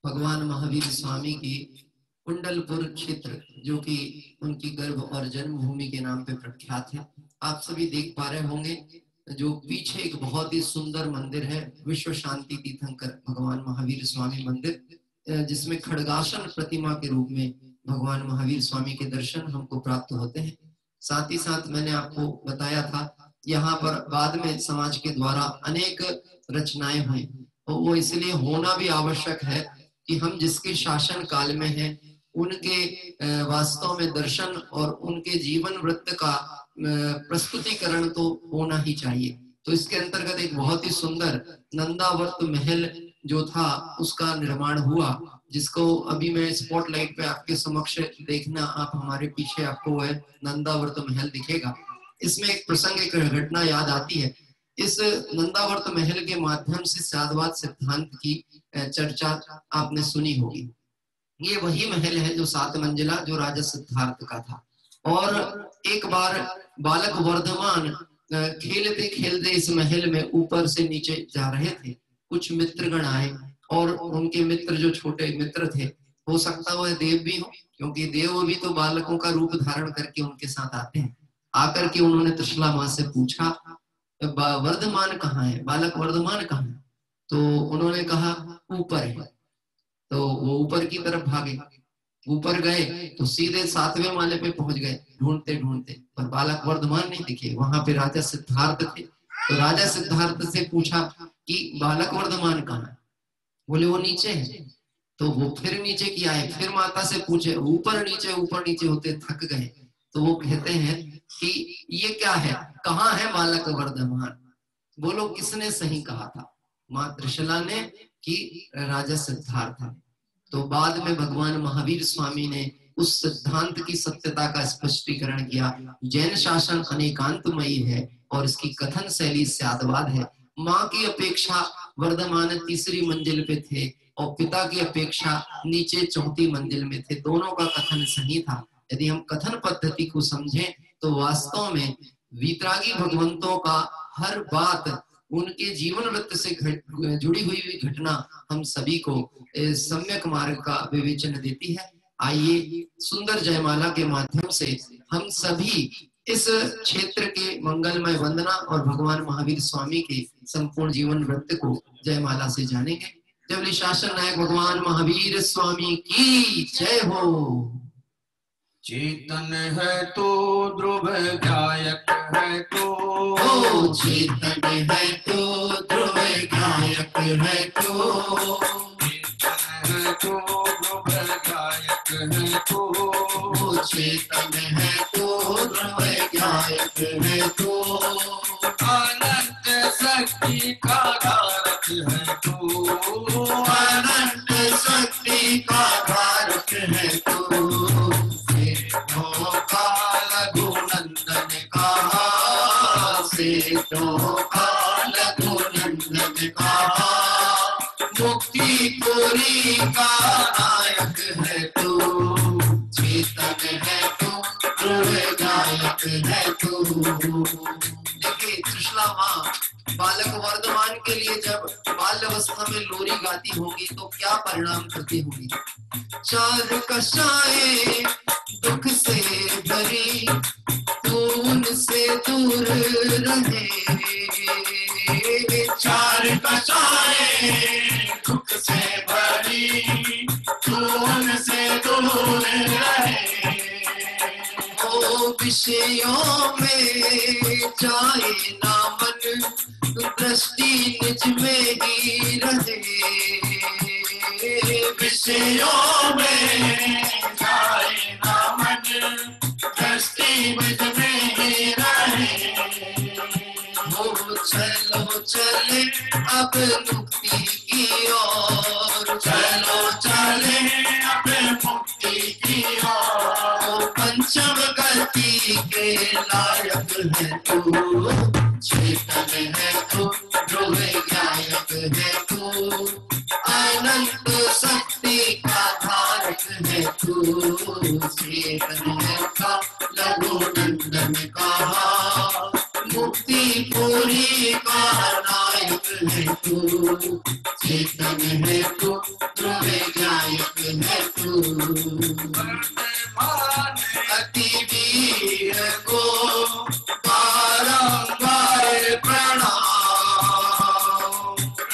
भगवान महावीर स्वामी की कुंडलपुर क्षेत्र जो कि उनकी गर्भ और जन्मभूमि के नाम पे प्रख्यात है, आप सभी देख पा रहे होंगे। जो पीछे एक बहुत ही सुंदर मंदिर है, विश्व शांति तीर्थंकर भगवान महावीर स्वामी मंदिर, जिसमें खड्गासन प्रतिमा के रूप में भगवान महावीर स्वामी के दर्शन हमको प्राप्त होते हैं। साथ ही साथ मैंने आपको बताया था यहाँ पर बाद में समाज के द्वारा अनेक रचनाएं हुई, और वो इसलिए होना भी आवश्यक है कि हम जिसके शासन काल में हैं उनके वास्तव में दर्शन और उनके जीवन वृत्त का प्रस्तुतिकरण तो होना ही चाहिए। तो इसके अंतर्गत एक बहुत ही सुंदर नंदावर्त महल जो था उसका निर्माण हुआ, जिसको अभी मैं स्पॉटलाइट पे आपके समक्ष देखना, आप हमारे पीछे आपको वह नंदावर्त महल दिखेगा। इसमें एक प्रसंग, एक घटना याद आती है। इस नंदावर्त महल के माध्यम से साधवाद सिद्धांत की चर्चा आपने सुनी होगी। ये वही महल है जो 7 मंजिला जो राजा सिद्धार्थ का था। और एक बार बालक वर्धमान खेलते खेलते इस महल में ऊपर से नीचे जा रहे थे। कुछ मित्रगण आए और उनके मित्र जो छोटे मित्र थे हो सकता है वह देव भी हो, क्योंकि देव भी तो बालकों का रूप धारण करके उनके साथ आते हैं। आकर के उन्होंने त्रिशला माँ से पूछा वर्धमान कहाँ है, बालक वर्धमान कहाँ है? तो उन्होंने कहा ऊपर है। तो वो ऊपर की तरफ भागे, ऊपर गए तो सीधे 7वें माले पे पहुंच गए ढूंढते ढूंढते, पर बालक वर्धमान नहीं दिखे। वहां पे राजा सिद्धार्थ थे, तो राजा सिद्धार्थ से पूछा कि बालक वर्धमान कहाँ है? बोले वो नीचे है। तो वो फिर नीचे की आए, फिर माता से पूछे, ऊपर नीचे होते थक गए। तो वो कहते हैं कि ये क्या है, कहाँ है बालक वर्धमान? बोलो किसने सही कहा था, माँ त्रिशला ने कि राजा सिद्धार्थ ने? तो बाद में भगवान महावीर स्वामी ने उस सिद्धांत की सत्यता का स्पष्टीकरण किया। जैन शासन अनेकांतमयी है और इसकी कथन शैली स्यादवाद है। माँ की अपेक्षा वर्धमान तीसरी मंजिल पे थे और पिता की अपेक्षा नीचे चौथी मंजिल में थे। दोनों का कथन सही था। यदि हम कथन पद्धति को समझें तो वास्तव में वीतरागी भगवंतों का हर बात, उनके जीवन वृत्त से जुड़ी हुई घटना हम सभी को सम्यक मार्ग का विवेचन देती है। आइए सुंदर जयमाला के माध्यम से हम सभी इस क्षेत्र के मंगलमय वंदना और भगवान महावीर स्वामी के संपूर्ण जीवन वृत्त को जयमाला से जानेंगे। जबली शासन नायक भगवान महावीर स्वामी की जय हो। चेतन है तो ध्रुव गायक है तो, चेतन है तो ध्रुव गायक है तो, चेतन है तो ध्रुव गायक है तो, चेतन है तो ध्रुव गायक है तो, अनंत शक्ति का धारक है तो, अनंत शक्ति का धारक है तो, लघुनंदन कहा सेठों का लघुनंदन कहा, मुक्ति पुरी का नायक है तो, चेतन है तो ध्रुव गायक है तो। देखिए त्रिशला माँ बालक वर्धमान के लिए जब बाल्यावस्था में लोरी गाती होंगी तो क्या परिणाम करती होंगी। चार कशाएं दुख से भरी तू उनसे दूर रहे, चार कशाएं दुख से भरी तू उनसे दूर रहे, ओ विषयों में जाए ना मन दृष्टि निज में ही रहे, विषयों में जाए ना मन दृष्टि निज में ही रहे, चलो चले अब मुक्ति की ओर, चलो चले अब मुक्ति की ओर, पंचम गति के लायक है तू, चेतन है तू ध्रुव गायक है तू, अनंत शक्ति का धारक है तू, चेतन है का लघुनंदन कहा, मुक्ति पूरी का नायक है तू, चेतन है तू ध्रुव गायक है तू। अति वीर को बारंबार प्रणाम,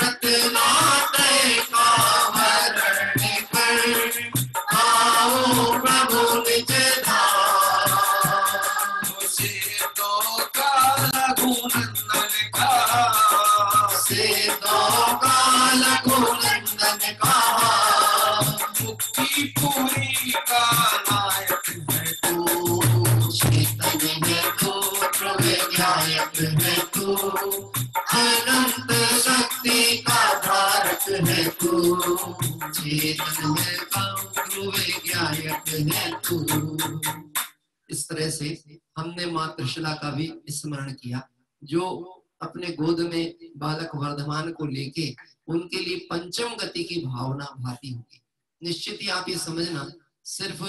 रत्नात्रय का हरण कर आओ प्रभु निज धाम, सेठों का लघुनंदन कहा, सेठों का लघुनंदन कहा, मुक्ति पूरी का नायक है तो, चेतन है तो ध्रुव गायक है तो, अनंत शक्ति का धारक है तो, चेतन है तो ध्रुव गायक है तो। इस तरह से हमने माँ त्रिशला का भी स्मरण किया, जो अपने गोद में बालक वर्धमान को लेके उनके लिए पंचम गति की भावना भाती होगी। निश्चित ही आप ये समझना, सिर्फ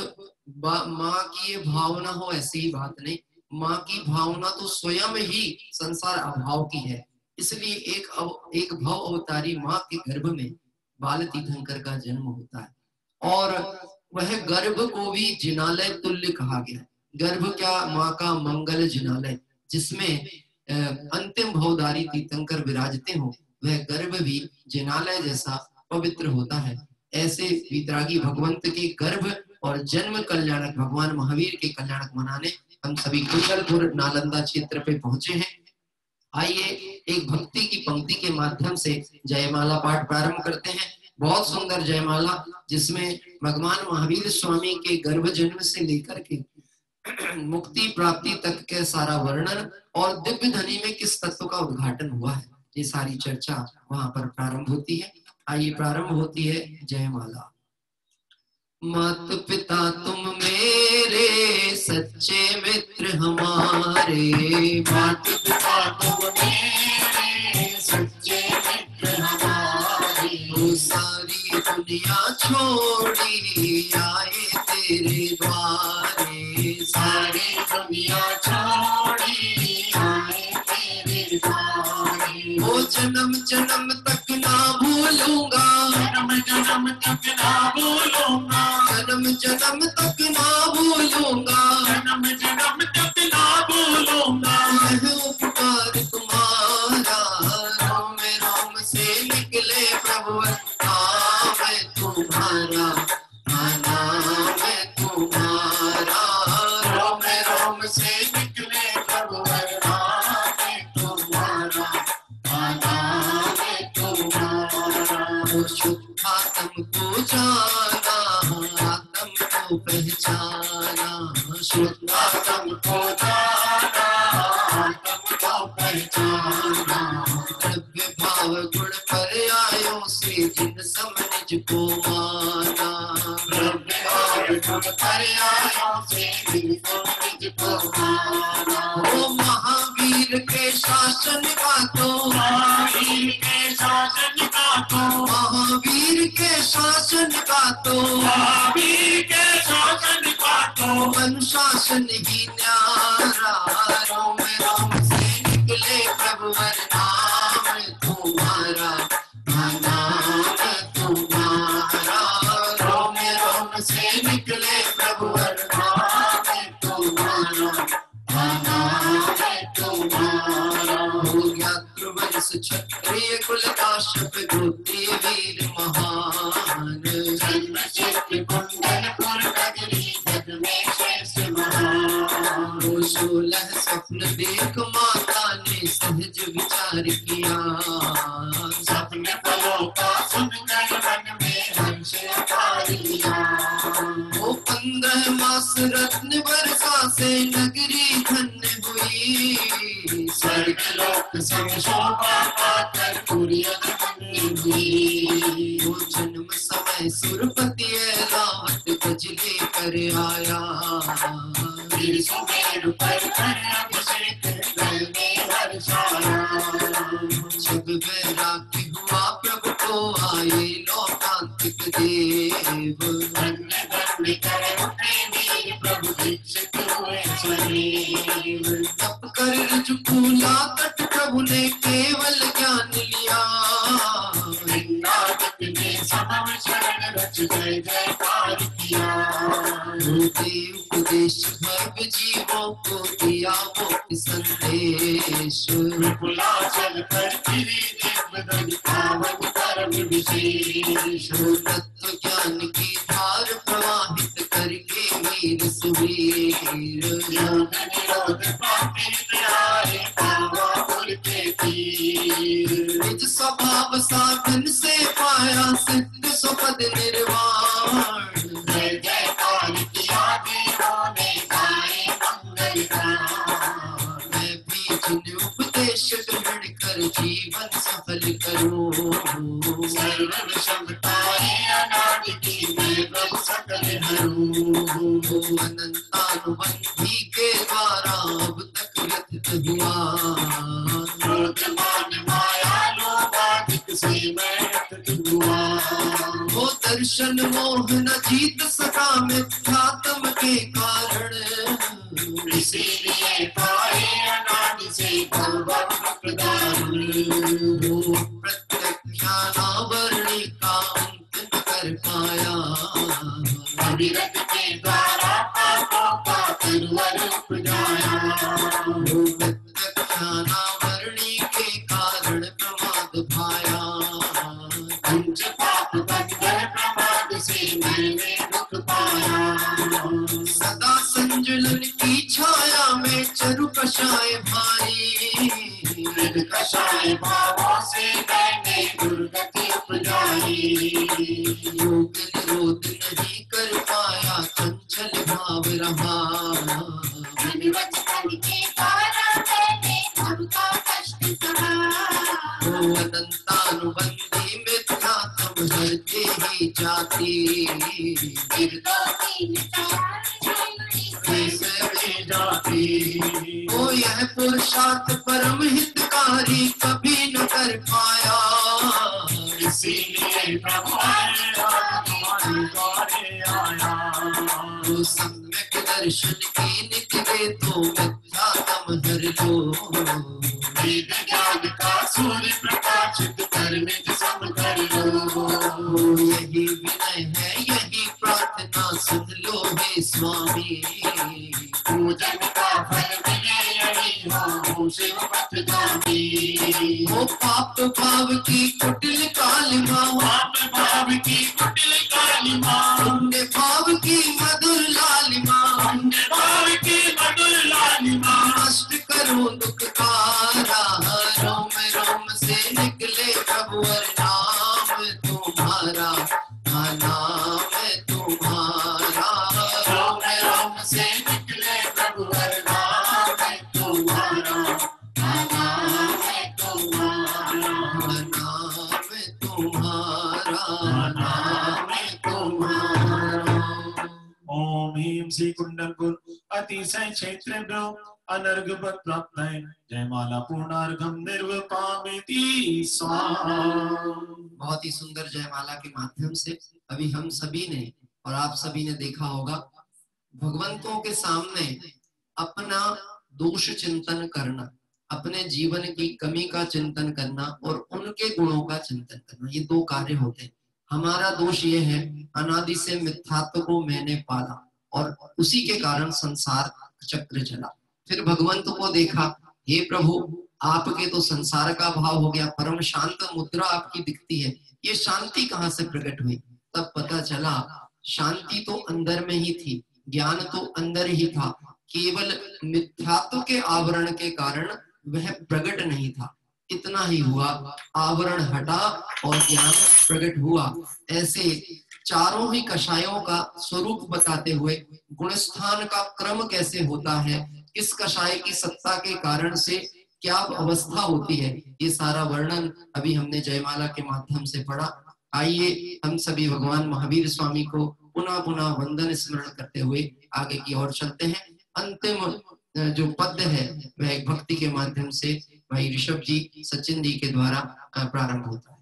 माँ की ये भावना हो ऐसी ही बात नहीं, माँ की भावना तो स्वयं ही संसार अभाव की है। इसलिए एक भव अवतारी माँ के गर्भ में बाल तीर्थंकर का जन्म होता है और वह गर्भ को भी जिनालय तुल्य कहा गया। गर्भ क्या, माँ का मंगल जिनालय, जिसमें अंतिम भवधारी तीर्थंकर विराजते हो, वह गर्भ भी जिनालय जैसा पवित्र होता है। ऐसे वीतरागी भगवंत के गर्भ और जन्म कल्याणक भगवान महावीर के कल्याणक मनाने हम सभी कुंडलपुर नालंदा क्षेत्र पे पहुंचे हैं। आइए एक भक्ति की पंक्ति के माध्यम से जयमाला पाठ प्रारंभ करते हैं। बहुत सुंदर जयमाला, जिसमें भगवान महावीर स्वामी के गर्भ जन्म से लेकर के मुक्ति प्राप्ति तक के सारा वर्णन और दिव्य धनी में किस तत्व का उद्घाटन हुआ है, ये सारी चर्चा वहां पर प्रारंभ होती है। आइए प्रारंभ होती है जयमाला। मात पिता तुम मेरे सच्चे मित्र हमारे, मात पिता तुम मेरे सच्चे मित्र हमारे, वो सारी दुनिया छोड़ी आए तेरे द्वारे, सारी दुनिया छोड़ी आए तेरे द्वारे, वो जन्म जन्म तक ना भूलूंगा, जन्म जन्म तक ना भूलूंगा, जन्म जन्म तक ना भूलूंगा, जन्म जन्म तक ना भूलूंगा, यह उपकार तुम्हारा, रोम रोम से निकले प्रभु नाम है तुम्हारा, नाम है तुम्हारा, रोम रोम से निकले प्रभु नाम है तुम्हारा, नाम है तुम्हारा, वो शुद्धा तुमको जाना, आत्म को पहचाना, शुद्धा तुमको जाना, तुमको पहचाना, द्रव्य भाव गुण पर आयो से जिन सम निज को माना, द्रव्य और गुण पर आयो से जिनको निज को माना, वो महावीर के शासन का तो, महावीर के शासन का तो, महावीर के शासन का तो, महावीर के शासन का तो, अनुशासन ही न्यारा, रोम रोम से निकले प्रभु नाम तुम्हारा, नाम तुम्हारा, रोम रोम से निकले प्रभु नाम तुम्हारा, नाम तुम्हारा, हो गया त्रिवंश क्षत्रिय कुल का शप गोत्रीय वीर महान, जन्म चित्त कुंडलपुर नगरी जग में श्रेष्ठ महान, वो 16 स्वप्न देख माता ने सहज विचार किया, सपने फलों का सुनकर मन में हर्ष भर लिया, वो 15 मास रत्न वर्षा से नगरी धन्य हुई, स्वर्ग लोक सब शोभा पाकर पूरी अग्नि हुई, वो जन्म समय सुरपति रावत गज लेकर आया, फिर सुमेरु पर कर अभिषेक गल में हर्षाया, जब वैराग्य हुआ प्रभु को आए लोकांतिक देव, धन्य धन्य कर उठे वीर प्रभु दीक्षित हुए शरीर, तप कर रजकूला तट प्रभु ने केवल ज्ञान लिया, वृंदावन ने समम शरण रच जय जयकार किया, देव उपदेश भव्य जीवों को दिया मुक्ति संदेश, विपुलाचल पर गिरी दिव्य पावन परम विशेष, तत्व ज्ञान की धार प्रवाहित करके वीर सुवीर, योग निरोध पापी प्यारे पावा पुर के तीर, निज स्वभाव साधन से पाया सिद्ध सुपद निर्वाण, जय जयकार किया देवों ने गाए मंगल गान, मैं भी जिन उपदेश ग्रहण कर जीवन सफल करूं, सर्व क्षमताएं अनादि की मैं प्रभु सकल हरूं, अनंतानुबंधी के द्वारा अब तक व्यतीत हुआ, क्रोधमान माया लोभाधिक से मैं व्यतीत हुआ, वो दर्शन मोह न जीत सका मिथ्यात्म के कारण, इसीलिए पाए अनादि से भगवत दारुण, वो प्रत्यक्षानावरणी का अंत न कर पाया, अविरत के द्वारा पापों का तरवर उपजाया। ज्ञानावरणी के कारण प्रमाद भाया। पंच पाप बंधन प्रमाद से मैंने दुख पाया। सदा संजुलन की छाया में चरु कषाय भाई। कषाय भावों से मैंने दुर्गति उपजाई। योग निरोध नहीं कर पाया चंचल भाव रहा। विनिवत तन के द्वारा मैंने धर्म का कष्ट सहा। ओ अनंतानुबंधी मिथ्या तुम हरते ही जाती। जाती ओ यह पुरुषार्थ परम हितकारी कभी न कर पाया। इसीलिए प्रभु आया तुम्हारे द्वारे आया। तो सम्यक दर्शन की नित्य दे तो मिथ्या तम हर लो। वेद ज्ञान का सूर्य प्रकाशित कर निज सब कर लो। यही विनय है यही प्रार्थना सुन लो हे स्वामी। पूजन का फल मिले यही हो शिव पथगामी। वो पाप भाव की कुटिल कालिमा। पाप भाव की कुटिल कालिमा। पुण्य भाव की मधुर लालिमा। पुण्य भाव की मधुर लालिमा। नष्ट करो दुख कारा। रोम रोम से निकले प्रभु और नाम तुम्हारा। नाम तुम्हारा। रोम रोम से निकले प्रभु और नाम तुम्हारा। नाम तुम्हारा। नाम तुम्हारा। नाम तुम्हारा। ओम ह्रीं श्री कुंडम कुल अतिशय क्षेत्र ब्रो अनर्घवत प्राप्त है। जयमाला पूर्णार्घम निर्वपामिति स्वाहा। बहुत ही सुंदर जयमाला के माध्यम से अभी हम सभी ने और आप सभी ने देखा होगा भगवंतों के सामने अपना दोष चिंतन करना, अपने जीवन की कमी का चिंतन करना और उनके गुणों का चिंतन करना, ये दो कार्य होते हैं। हमारा दोष ये है अनादि से मिथ्यात्व को मैंने पाला और उसी के कारण संसार चक्र चला। फिर भगवंत को देखा, हे प्रभु आपके तो संसार का भाव हो गया, परम शांत मुद्रा आपकी दिखती है, ये शांति कहाँ से प्रकट हुई? तब पता चला शांति तो अंदर में ही थी, ज्ञान तो अंदर ही था, केवल मिथ्यात्व के आवरण के कारण वह प्रकट नहीं था। इतना ही हुआ, आवरण हटा और ज्ञान प्रकट हुआ। ऐसे चारों ही कषायों का स्वरूप बताते हुए गुणस्थान का क्रम कैसे होता है, किस कषाय की सत्ता के कारण से क्या अवस्था होती है, ये सारा वर्णन अभी हमने जयमाला के माध्यम से पढ़ा। आइए हम सभी भगवान महावीर स्वामी को पुनः पुनः वंदन स्मरण करते हुए आगे की ओर चलते हैं। अंतिम जो पद है वह एक भक्ति के माध्यम से भाई ऋषभ जी सचिन जी के द्वारा प्रारंभ होता है।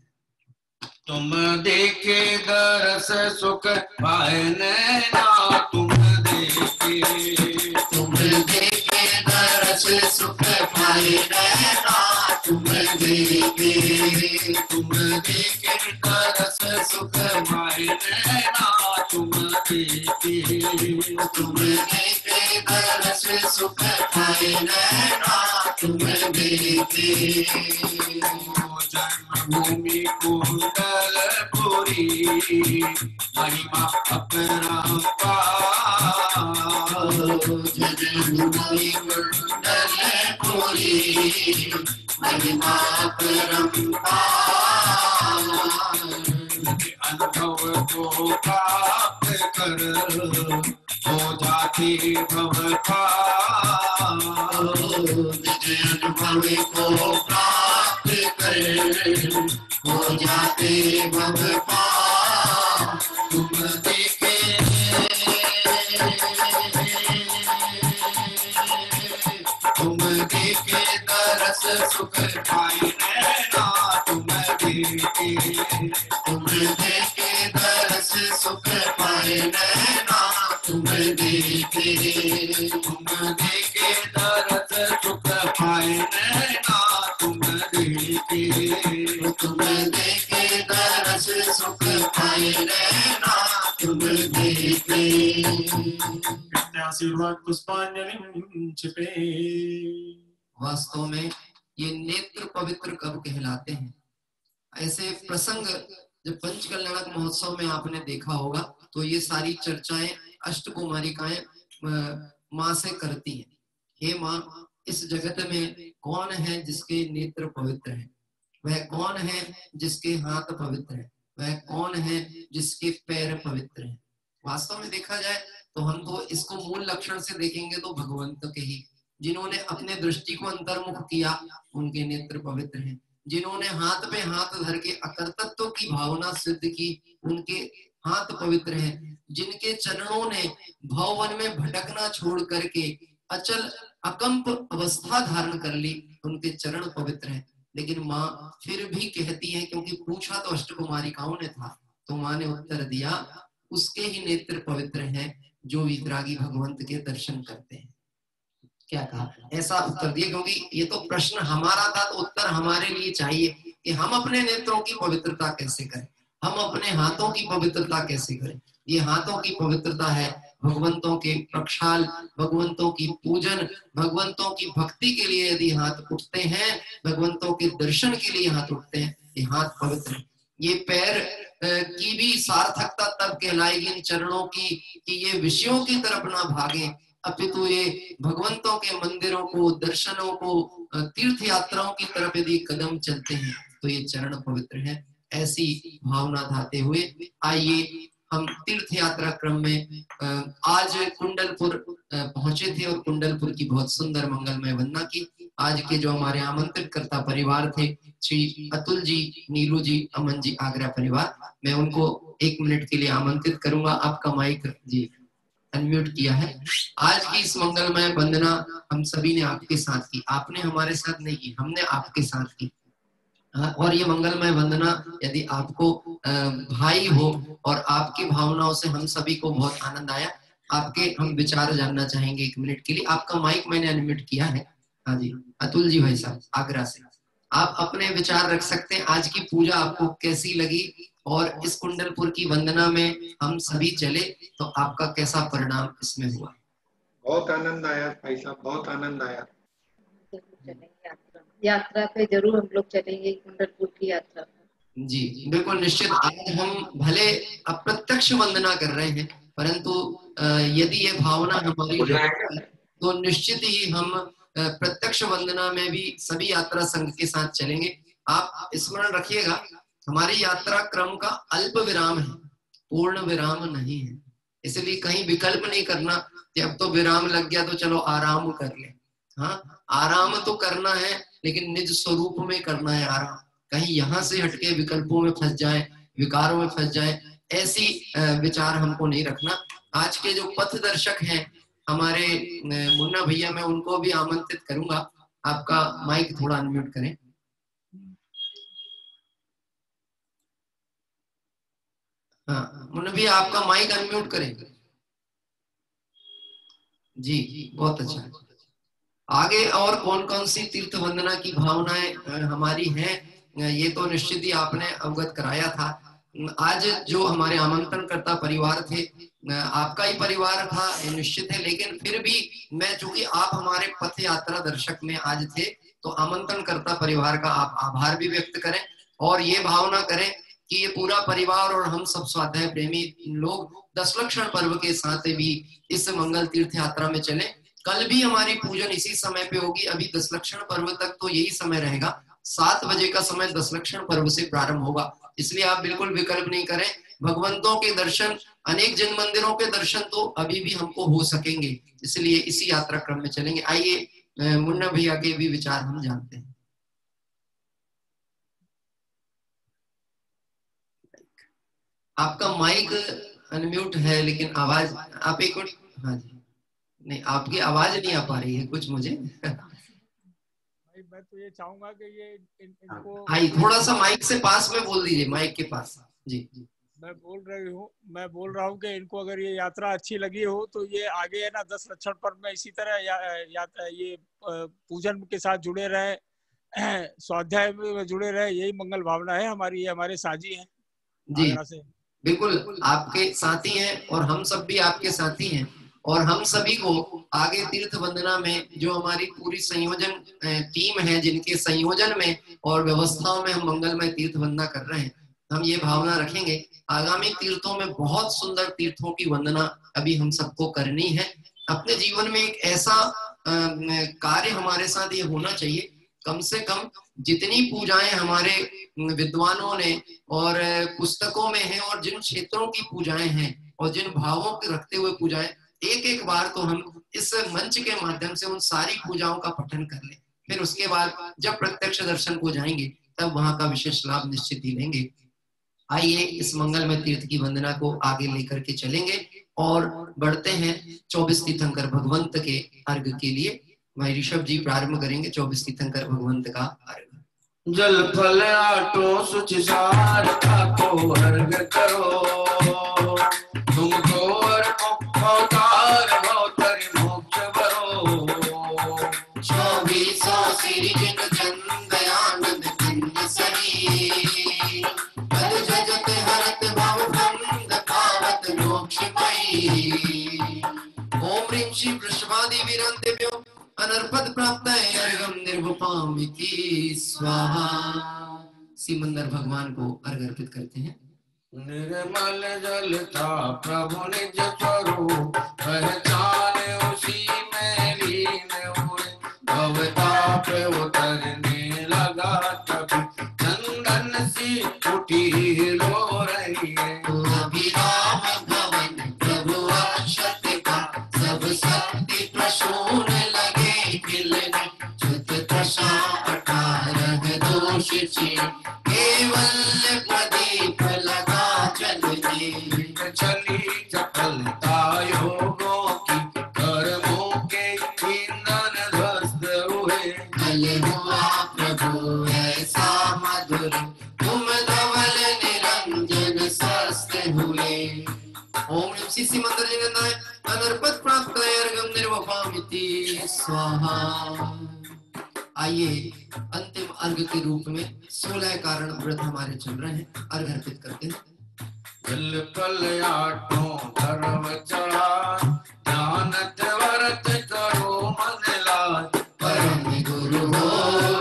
तुम देखे दरस सुख पाए नैना, तुम देखे दरस सुख पाए नैना, तुम देखे दरस सुख पाए नैना, तुम देखे दरस सुख पाए नैना, तुम देखे जन्मभूमि कुंडलपुरी महिमा अपरंपार, जन्मभूमि कुंडलपुरी महिमा अपरंपार, अनुभव को प्राप्त कर हो जाती भव पार, अनुभव को प्राप्त कर हो जाते भव पार, तुम देखे दरस सुख पाए नैना, तुम देखे दरस सुख पाए नैना, तुम देखे दरस सुख पाए नैना, तुम देखे दरस सुख पाए नैना, तुम देखे कृत्याशीर्वाद पुष्पांजलि छिपे। वास्तव में ये नेत्र पवित्र कब कहलाते हैं? ऐसे प्रसंग जब पंचकल्याणक महोत्सव में आपने देखा होगा तो ये सारी चर्चाएं अष्टकुमारिकाएं माँ से करती हैं। हे माँ, इस जगत में कौन है जिसके नेत्र पवित्र हैं? वह कौन है जिसके हाथ पवित्र हैं? वह कौन है जिसके पैर पवित्र हैं? वास्तव में देखा जाए तो हम तो इसको मूल लक्षण से देखेंगे तो भगवंत के ही, जिन्होंने अपने दृष्टि को अंतर्मुख किया उनके नेत्र पवित्र हैं। जिन्होंने हाथ पे हाथ धर के अकर्तृत्व की भावना सिद्ध की उनके हाथ पवित्र हैं। जिनके चरणों ने भवन में भटकना छोड़ करके अचल अकंप अवस्था धारण कर ली उनके चरण पवित्र हैं। लेकिन माँ फिर भी कहती है, क्योंकि पूछा तो अष्टकुमारिकाओं ने था, तो माँ ने उत्तर दिया उसके ही नेत्र पवित्र हैं जो वितरागी भगवंत के दर्शन करते हैं। क्या कहा? ऐसा उत्तर दिया, क्योंकि ये तो प्रश्न हमारा था तो उत्तर हमारे लिए चाहिए कि हम अपने नेत्रों की पवित्रता कैसे करें, हम अपने हाथों की पवित्रता कैसे करें। ये हाथों की पवित्रता है भगवंतों के प्रक्षाल, भगवंतों की पूजन, भगवंतों की भक्ति के लिए यदि हाथ उठते हैं, भगवंतों के दर्शन के लिए हाथ उठते हैं, ये हाथ पवित्र है। ये पैर की भी सार्थकता तब कहलाएगी इन चरणों की कि ये विषयों की तरफ ना भागे, अपितु ये भगवंतों के मंदिरों को, दर्शनों को, तीर्थ यात्राओं की तरफ यदि कदम चलते हैं तो ये चरण पवित्र है। ऐसी भावना धाते हुए आइए हम तीर्थ यात्रा क्रम में आज कुंडलपुर पहुंचे थे और कुंडलपुर की बहुत सुंदर मंगलमय वंदना की। आज के जो हमारे आमंत्रित करता परिवार थे, श्री अतुल जी, नीलू जी, अमन जी, आगरा परिवार, मैं उनको 1 मिनट के लिए आमंत्रित करूंगा। आपका माइक जी अनम्यूट किया है। आज की इस मंगलमय वंदना हम सभी ने आपके साथ की, आपने हमारे साथ नहीं की, हमने आपके साथ की। और ये मंगलमय वंदना यदि आपको भाई हो और आपकी भावनाओं से हम सभी को बहुत आनंद आया, आपके हम विचार जानना चाहेंगे 1 मिनट के लिए। आपका माइक मैंने अनम्यूट किया है। हाँ जी, अतुल जी भाई साहब आगरा से, आप अपने विचार रख सकते हैं। आज की पूजा आपको कैसी लगी और इस कुंडलपुर की वंदना में हम सभी चले तो आपका कैसा परिणाम इसमें हुआ? बहुत आनंद आया भाई साहब, बहुत आनंद आया। यात्रा पे जरूर हम लोग चलेंगे, कुंडलपुर की यात्रा जी बिल्कुल निश्चित। आज हम भले अप्रत्यक्ष वंदना कर रहे हैं, परंतु यदि ये भावना हमारी है तो निश्चित ही हम प्रत्यक्ष वंदना में भी सभी यात्रा संघ के साथ चलेंगे। आप स्मरण रखिएगा, हमारी यात्रा क्रम का अल्प विराम है, पूर्ण विराम नहीं है। इसलिए कहीं विकल्प नहीं करना कि अब तो विराम लग गया तो चलो आराम कर ले। हाँ, आराम तो करना है लेकिन निज स्वरूप में करना है आराम। कहीं यहाँ से हटके विकल्पों में फंस जाए, विकारों में फंस जाए, ऐसी विचार हमको नहीं रखना। आज के जो पथ दर्शक हैं हमारे मुन्ना भैया, मैं उनको भी आमंत्रित करूंगा। आपका माइक थोड़ा अनम्यूट करें। हाँ मुन्ना भैया, आपका माइक अनम्यूट करें। जी बहुत अच्छा। आगे और कौन कौन सी तीर्थ वंदना की भावनाएं हमारी हैं, ये तो निश्चित ही आपने अवगत कराया था। आज जो हमारे आमंत्रण करता परिवार थे, आपका ही परिवार था ये निश्चित है, लेकिन फिर भी मैं, चूंकि आप हमारे पथ यात्रा दर्शक में आज थे, तो आमंत्रण करता परिवार का आप आभार भी व्यक्त करें और ये भावना करें कि ये पूरा परिवार और हम सब स्वाध्याय प्रेमी लोग दशलक्षण पर्व के साथ भी इस मंगल तीर्थ यात्रा में चले। कल भी हमारी पूजन इसी समय पे होगी। अभी दशलक्षण पर्व तक तो यही समय रहेगा, 7 बजे का समय दशलक्षण पर्व से प्रारंभ होगा। इसलिए आप बिल्कुल विकल्प नहीं करें। भगवंतों के दर्शन, अनेक जन मंदिरों के दर्शन तो अभी भी हमको हो सकेंगे, इसलिए इसी यात्रा क्रम में चलेंगे। आइए मुन्ना भैया के भी विचार हम जानते हैं। आपका माइक अनम्यूट है लेकिन आवाज, आप एक मिनट। हाँ जी, नहीं आपकी आवाज नहीं आ पा रही है कुछ मुझे। मैं तो ये चाहूंगा कि ये इनको आई थोड़ा सा माइक से पास में बोल दीजिए, माइक के पास। जी मैं बोल रहा हूँ कि इनको अगर ये यात्रा अच्छी लगी हो तो ये आगे है ना दशलक्षण पर्व में इसी तरह ये पूजन के साथ जुड़े रहे, स्वाध्याय में जुड़े रहे। यही मंगल भावना है हमारी, ये हमारे साजी हैं जी आगरा से। बिल्कुल आपके साथी हैं और हम सब भी आपके साथी हैं, और हम सभी को आगे तीर्थ वंदना में जो हमारी पूरी संयोजन टीम है, जिनके संयोजन में और व्यवस्थाओं में हम मंगलमय तीर्थ वंदना कर रहे हैं, हम ये भावना रखेंगे आगामी तीर्थों में बहुत सुंदर तीर्थों की वंदना अभी हम सबको करनी है। अपने जीवन में एक ऐसा कार्य हमारे साथ ये होना चाहिए, कम से कम जितनी पूजाएं हमारे विद्वानों ने और पुस्तकों में हैं और जिन क्षेत्रों की पूजाएं हैं और जिन भावों के रखते हुए पूजाएं, एक एक बार तो हम इस मंच के माध्यम से उन सारी पूजाओं का पठन कर लें। फिर उसके बाद जब प्रत्यक्ष दर्शन को जाएंगे तब वहां का विशेष लाभ निश्चित ही लेंगे। आइए इस मंगलमय तीर्थ की वंदना को आगे लेकर के चलेंगे और बढ़ते हैं 24 तीर्थंकर भगवंत के अर्घ के लिए। भाई ऋषभ जी प्रारंभ करेंगे 24 तीर्थंकर भगवंत का अर्घ। जल फल आटो सुचिसार को अर्घ करो, तुमको अवतार भवतर मोक्ष भरो। 24 सिरिजन जन दयानंद पुण्य सही, पद जगत हरत भव बंध पावत मोक्ष पाई। ओम ह्रीं श्री वृषभादि वीरंदेभ्यो अनर्पद प्राप्त अर्घम निर्वपामिति स्वाहा। सिमंदर भगवान को अर्घ अर्पित करते हैं। निर्मल जल था प्रभु निज स्वरूप, पहचाने उसी में लीन हुए। भवताप उतरने लगा तभी, चंदन सी उठी लो रही है। अभिराम भवन प्रभु अक्षत का, सब शक्ति प्रसून लगे खिलने। छुत दशा 18 दोष छीन, केवल प्रदीप लगा चलने। चली चपलता योगों की, कर्मों के ईंधन ध्वस्त हुए। कल हुआ प्रभु ऐसा मधुर, तुम धवल निरंजन स्वस्थ हुए। ओम सी मंत्र जिनंदाय अनर्पद प्राप्त अर्घम निर्वपामिति स्वाहा। आइए अंतिम अर्घ के रूप में 16 कारण व्रत हमारे चल रहे हैं, अर्घ अर्पित करते हैं। जल फल आठों धर्म चढ़ा, ध्यानत व्रत करो मन लाज। परम गुरु हो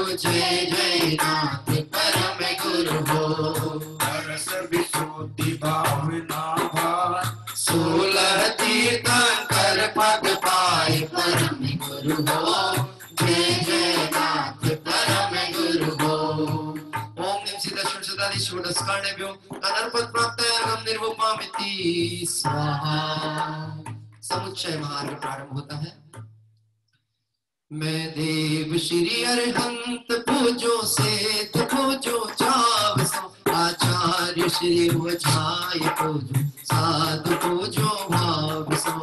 जय जय नाथ, परम गुरु हो। रस विशुद्धि भावना भार, 16 तीर्थंकर पद पाए। परम गुरु हो जय जय नाथ, परम गुरु हो। ओम निम सीता शुद्धि षोडशकार्णेभ्यो अनर्पद प्राप्त अर्घम निर्वपामिति स्वाहा। समुच्चय महार्घ प्रारंभ होता है। मैं देव श्री अरहंत पूजो सेठ पूजो जाव सो, आचार्य श्री वजाय पूजो साधु पूजो भाव सो।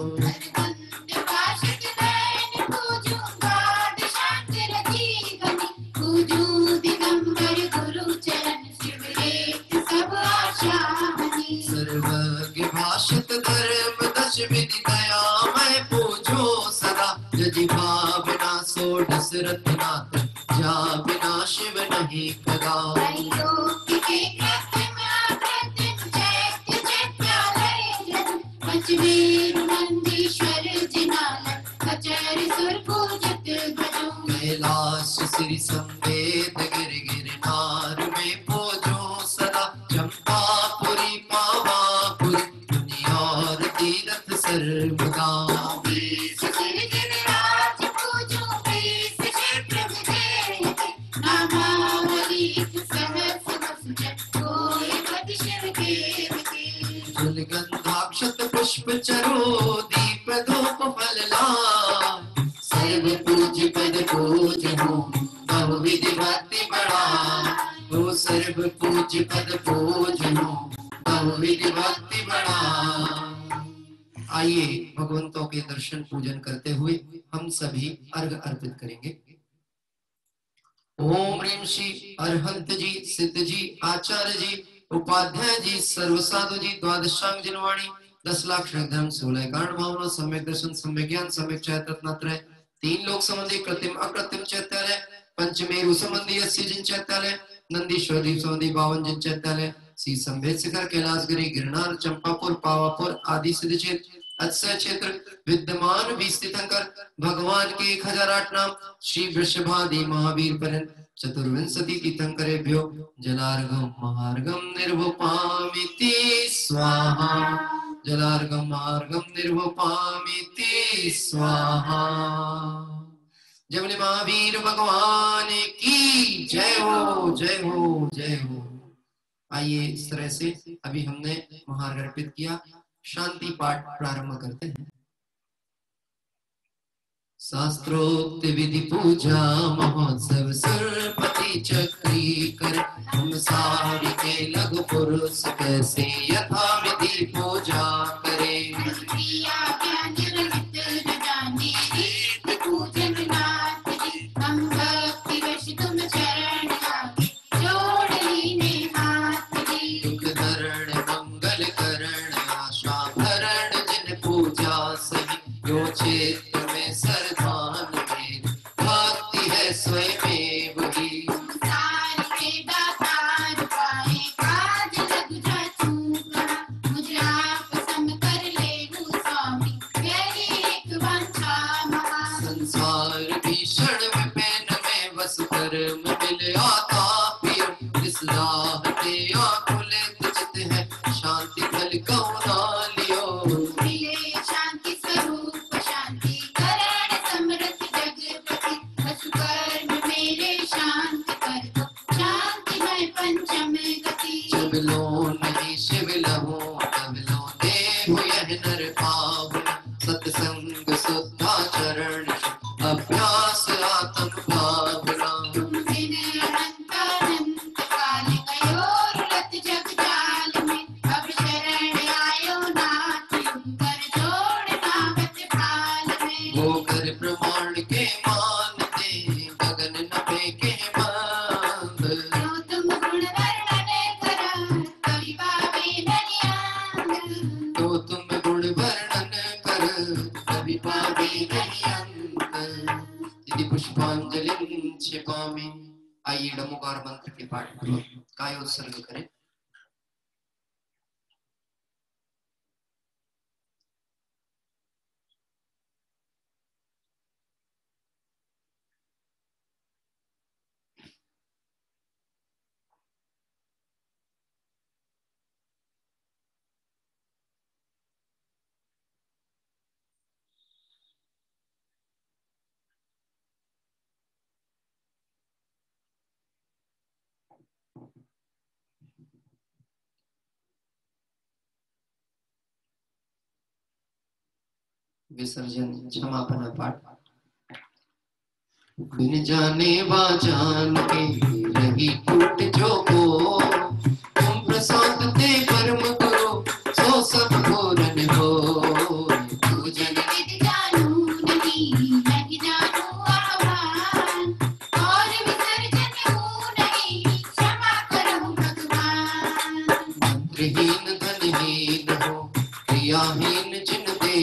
सर्वज्ञ भाषित धर्म दश विधि दया मैं पूजो सदा। यदि भावना सो दशरथ नाथ, जा बिना शिव नहीं कदा। कैलाश श्री संवेद गिर गिरनार में पूजो सदा। चंपापुरी पावापुरी दुनियार तीरथ सर्वदा। जलगंधाक्षत पुष्प चरो दीप धूप फल ला। सर्व पूज पद पूज हो बहुविधि भक्ति बढ़ा। वो सर्व पूज पद पूज हो बहुविधि भक्ति बढ़ा। आइए भगवंतों के दर्शन पूजन करते हुए हम सभी अर्घ अर्पित करेंगे। ओम ह्रीं श्री अरहंत जी, सिद्ध जी, आचार्य जी, उपाध्याय जी, सर्व साधु जी, द्वादशांग जिनवाणी, 10 लाख धर्म, 16 कारण भावना, सम्यक दर्शन, सम्यक ज्ञान, सम्यक चैतन्यत्रय, 3 लोक संबंधी कृत्रिम अकृत्रिम चैत्यालय, पंचमेरु संबंधी 80 जिन चैत्यालय, नंदीश्वर दीप संबंधी 52 जिन चैत्यालय, संभेद शिखर, कैलाशगिरी, गिरनार, चंपापुर, पावापुर आदि सिद्ध क्षेत्र, अक्षय क्षेत्र विद्यमान भी स्थितंकर भगवान के 1008 नाम, श्री वृषभादि महावीर पर्यंत चतुर्विंशति तीर्थंकरेभ्यो जलार्घम महार्घम निर्वपामिति स्वाहा, जलार्घम महार्घम निर्वपामिति स्वाहा। जय बोले महावीर भगवान की जय हो, जय हो, जय हो। आइए इस तरह से अभी हमने महार्घ अर्पित किया, शांति पाठ प्रारंभ करते हैं। शास्त्रोक्त विधि पूजा महोत्सव सुरपति चक्री कर, हम सारी के लघु पुरुष कैसे यथा विधि पूजा करे। हम भक्ति वश तुम चरण जोड़ लीने हाथ दी, दुख धरण मंगल करण आशा भरण जिन पूजा सही, यो क्षेत्र में सरदान में भक्ति है स्वयं वही। संसार के दातार पाए काज लग जा चूका, मुझे आप सम कर ले स्वामी यही एक वांछा महा। संसार भीषण विपिन में बस कर्म मिल आता पियो, इस राह के आकुलित चित है शांति फल कौना लियो। शांति स्वरूप शांति करण समृत जगपति, बस कर्म मेरे शांति कर दो शांति में पंचम गति। जब लो नहीं शिव लहो तब लो देव यह नर पावन, सत्संग शुद्धाचरण अभ्यास आत्म भावना। तुम बिन अनंत अनंत काल गयो रुलत जग जाल में, अब शरण आयो नाथ कर जोड़ना बत भाल में। वो कर प्रमाण के मानते गगन न फेंके बांध, क्यों तुम गुण वर्णन कर कवि पावे नहीं अंत। तो तुम गुण वर्णन कर कवि पावे नहीं अंत। यदि पुष्पांजलि क्षिपामि। आइए डमोकार मंत्र के पाठ पूर्वक कायोत्सर्ग करें। विसर्जन क्षमापना पाठ। बिन जाने वा जान के रही टूट जो को, तुम प्रसाद दे परम गुरु सो सब पूरन हो। तू जन विद जानू नहीं नहीं जानू आह्वान, और विसर्जन हूँ नहीं क्षमा करो भगवान। मंत्रहीन धनहीन हो क्रियाहीन जिन दे,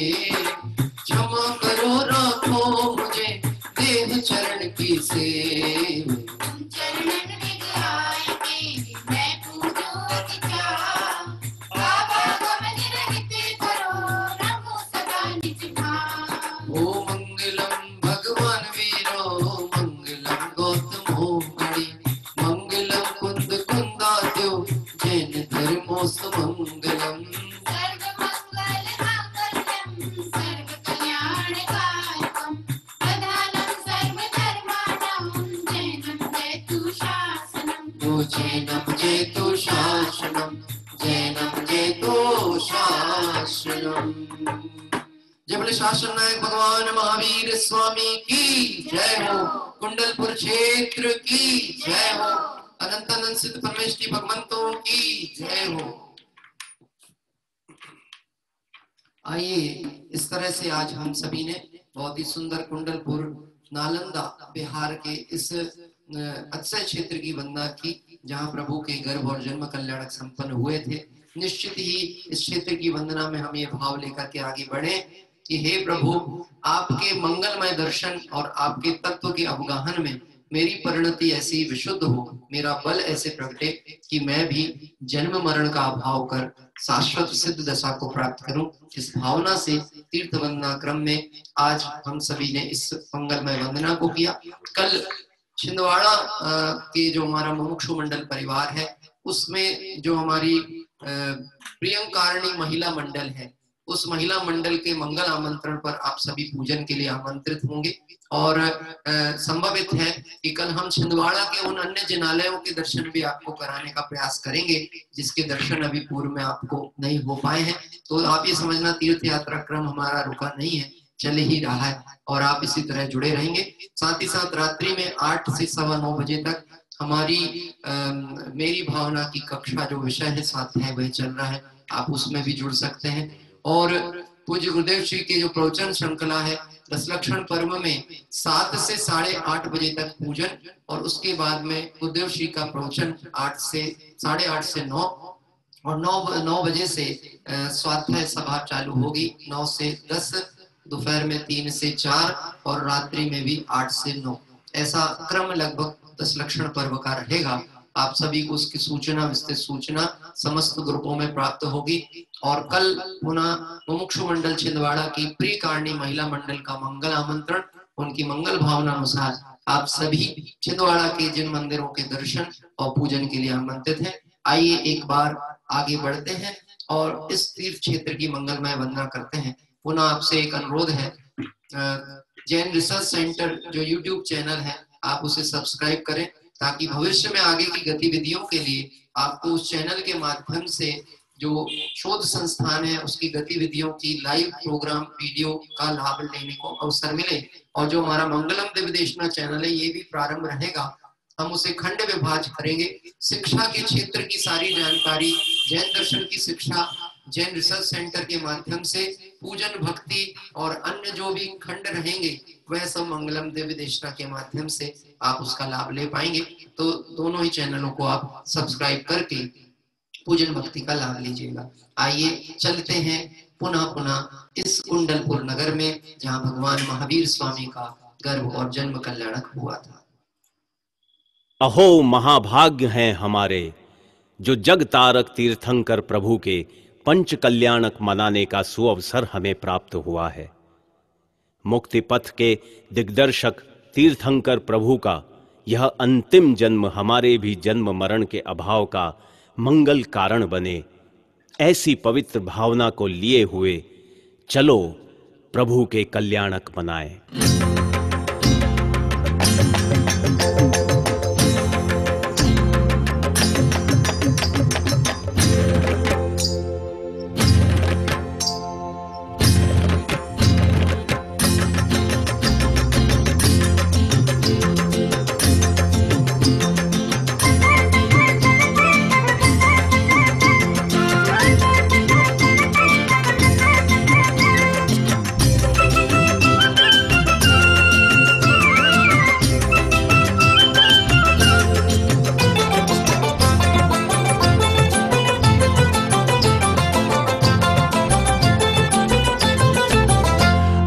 क्षमा करो राखो मुझे देव चरण की सेव। चरणन में आए के मैं पूजो अधिकार, बाबा गमन रहित करो रमो सदा निज भाव। ओ मंगलम भगवान वीरो मंगलम गौतमो मणि, मंगलम कुंद कुंदाद्यो जैन धर्मोस मंगलम। जैनम जयतु शासनम, जैनम जयतु शासनम। जय बोले शासन नायक भगवान महावीर स्वामी की जय हो, कुंडलपुर क्षेत्र की जय हो, अनंत अनंत सिद्ध परमेश्वरी भगवंतों की जय हो। आइए इस तरह से आज हम सभी ने बहुत ही सुंदर कुंडलपुर नालंदा बिहार के इस अक्षय क्षेत्र की वंदना की, जहाँ प्रभु के गर्भ और जन्म कल्याणक संपन्न हुए थे। निश्चित ही इस क्षेत्र की वंदना में हम ये भाव लेकर के आगे बढ़े कि हे प्रभु, आपके मंगलमय दर्शन और आपके तत्व के अवगाहन में मेरी परिणति ऐसी विशुद्ध हो, मेरा बल ऐसे प्रगटे कि मैं भी जन्म मरण का अभाव कर शाश्वत सिद्ध दशा को प्राप्त करूं। इस भावना से तीर्थ वंदना क्रम में आज हम सभी ने इस मंगलमय वंदना को किया। कल छिंदवाड़ा के जो हमारा मुमुक्षु मंडल परिवार है, उसमें जो हमारी प्रियंकारिणी महिला मंडल है, उस महिला मंडल के मंगल आमंत्रण पर आप सभी पूजन के लिए आमंत्रित होंगे। और संभवित है कि कल हम छिंदवाड़ा के उन अन्य जिनालयों के दर्शन भी आपको कराने का प्रयास करेंगे जिसके दर्शन अभी पूर्व में आपको नहीं हो पाए हैं। तो आप ये समझना, तीर्थ यात्रा क्रम हमारा रुका नहीं है, चल ही रहा है और आप इसी तरह जुड़े रहेंगे। साथ ही साथ रात्रि में 8 से 9:15 बजे तक हमारी मेरी भावना की कक्षा जो विषय है साथ है वह चल रहा है, आप उसमें भी जुड़ सकते हैं। और पूज्य गुरुदेव श्री के जो प्रवचन श्रृंखला है दशलक्षण पर्व में 7 से 8:30 बजे तक पूजन और उसके बाद में गुरुदेव श्री का प्रवचन 8 से 8:30 से 9 और 9 बजे से स्वाध्याय सभा चालू होगी। 9 से 10, दोपहर में 3 से 4 और रात्रि में भी 8 से 9, ऐसा क्रम लगभग दशलक्षण पर्व का रहेगा। आप सभी को उसकी सूचना, विस्तृत सूचना समस्त ग्रुपों में प्राप्त होगी। और कल पुनः मुमुक्षु मंडल छिंदवाड़ा की प्रियकारिणी महिला मंडल का मंगल आमंत्रण, उनकी मंगल भावना अनुसार आप सभी छिंदवाड़ा के जिन मंदिरों के दर्शन और पूजन के लिए आमंत्रित हैं। आइए एक बार आगे बढ़ते हैं और इस तीर्थ क्षेत्र की मंगलमय वंदना करते हैं। पुनः आपसे एक अनुरोध है, जैन रिसर्च सेंटर जो यूट्यूब चैनल है आप उसे सब्सक्राइब करें ताकि भविष्य में आगे की गतिविधियों के लिए आपको उस चैनल के माध्यम से जो शोध संस्थान है उसकी गतिविधियों की लाइव प्रोग्राम वीडियो का लाभ लेने को अवसर मिले। और जो हमारा मंगलम दिव्य देशना चैनल है ये भी प्रारंभ रहेगा, हम उसे खंड विभाज करेंगे। शिक्षा के क्षेत्र की सारी जानकारी, जैन दर्शन की शिक्षा जैन रिसर्च सेंटर के माध्यम से, पूजन भक्ति और अन्य जो भी खंड रहेंगे वह सब मंगलम दिव्य देशना के माध्यम से आप उसका लाभ ले पाएंगे। तो दोनों ही चैनलों को आप सब्सक्राइब करके पूजन भक्ति का लाभ लीजिएगा। आइए चलते हैं पुनः इस कुंडलपुर नगर में जहाँ भगवान महावीर स्वामी का गर्भ और जन्म कल्याणक हुआ था। अहो महाभाग्य हैं हमारे जो जग तारक तीर्थंकर प्रभु के पंच कल्याणक मनाने का सुअवसर हमें प्राप्त हुआ है। मुक्ति पथ के दिग्दर्शक तीर्थंकर प्रभु का यह अंतिम जन्म हमारे भी जन्म मरण के अभाव का मंगल कारण बने, ऐसी पवित्र भावना को लिए हुए चलो प्रभु के कल्याणक मनाएं।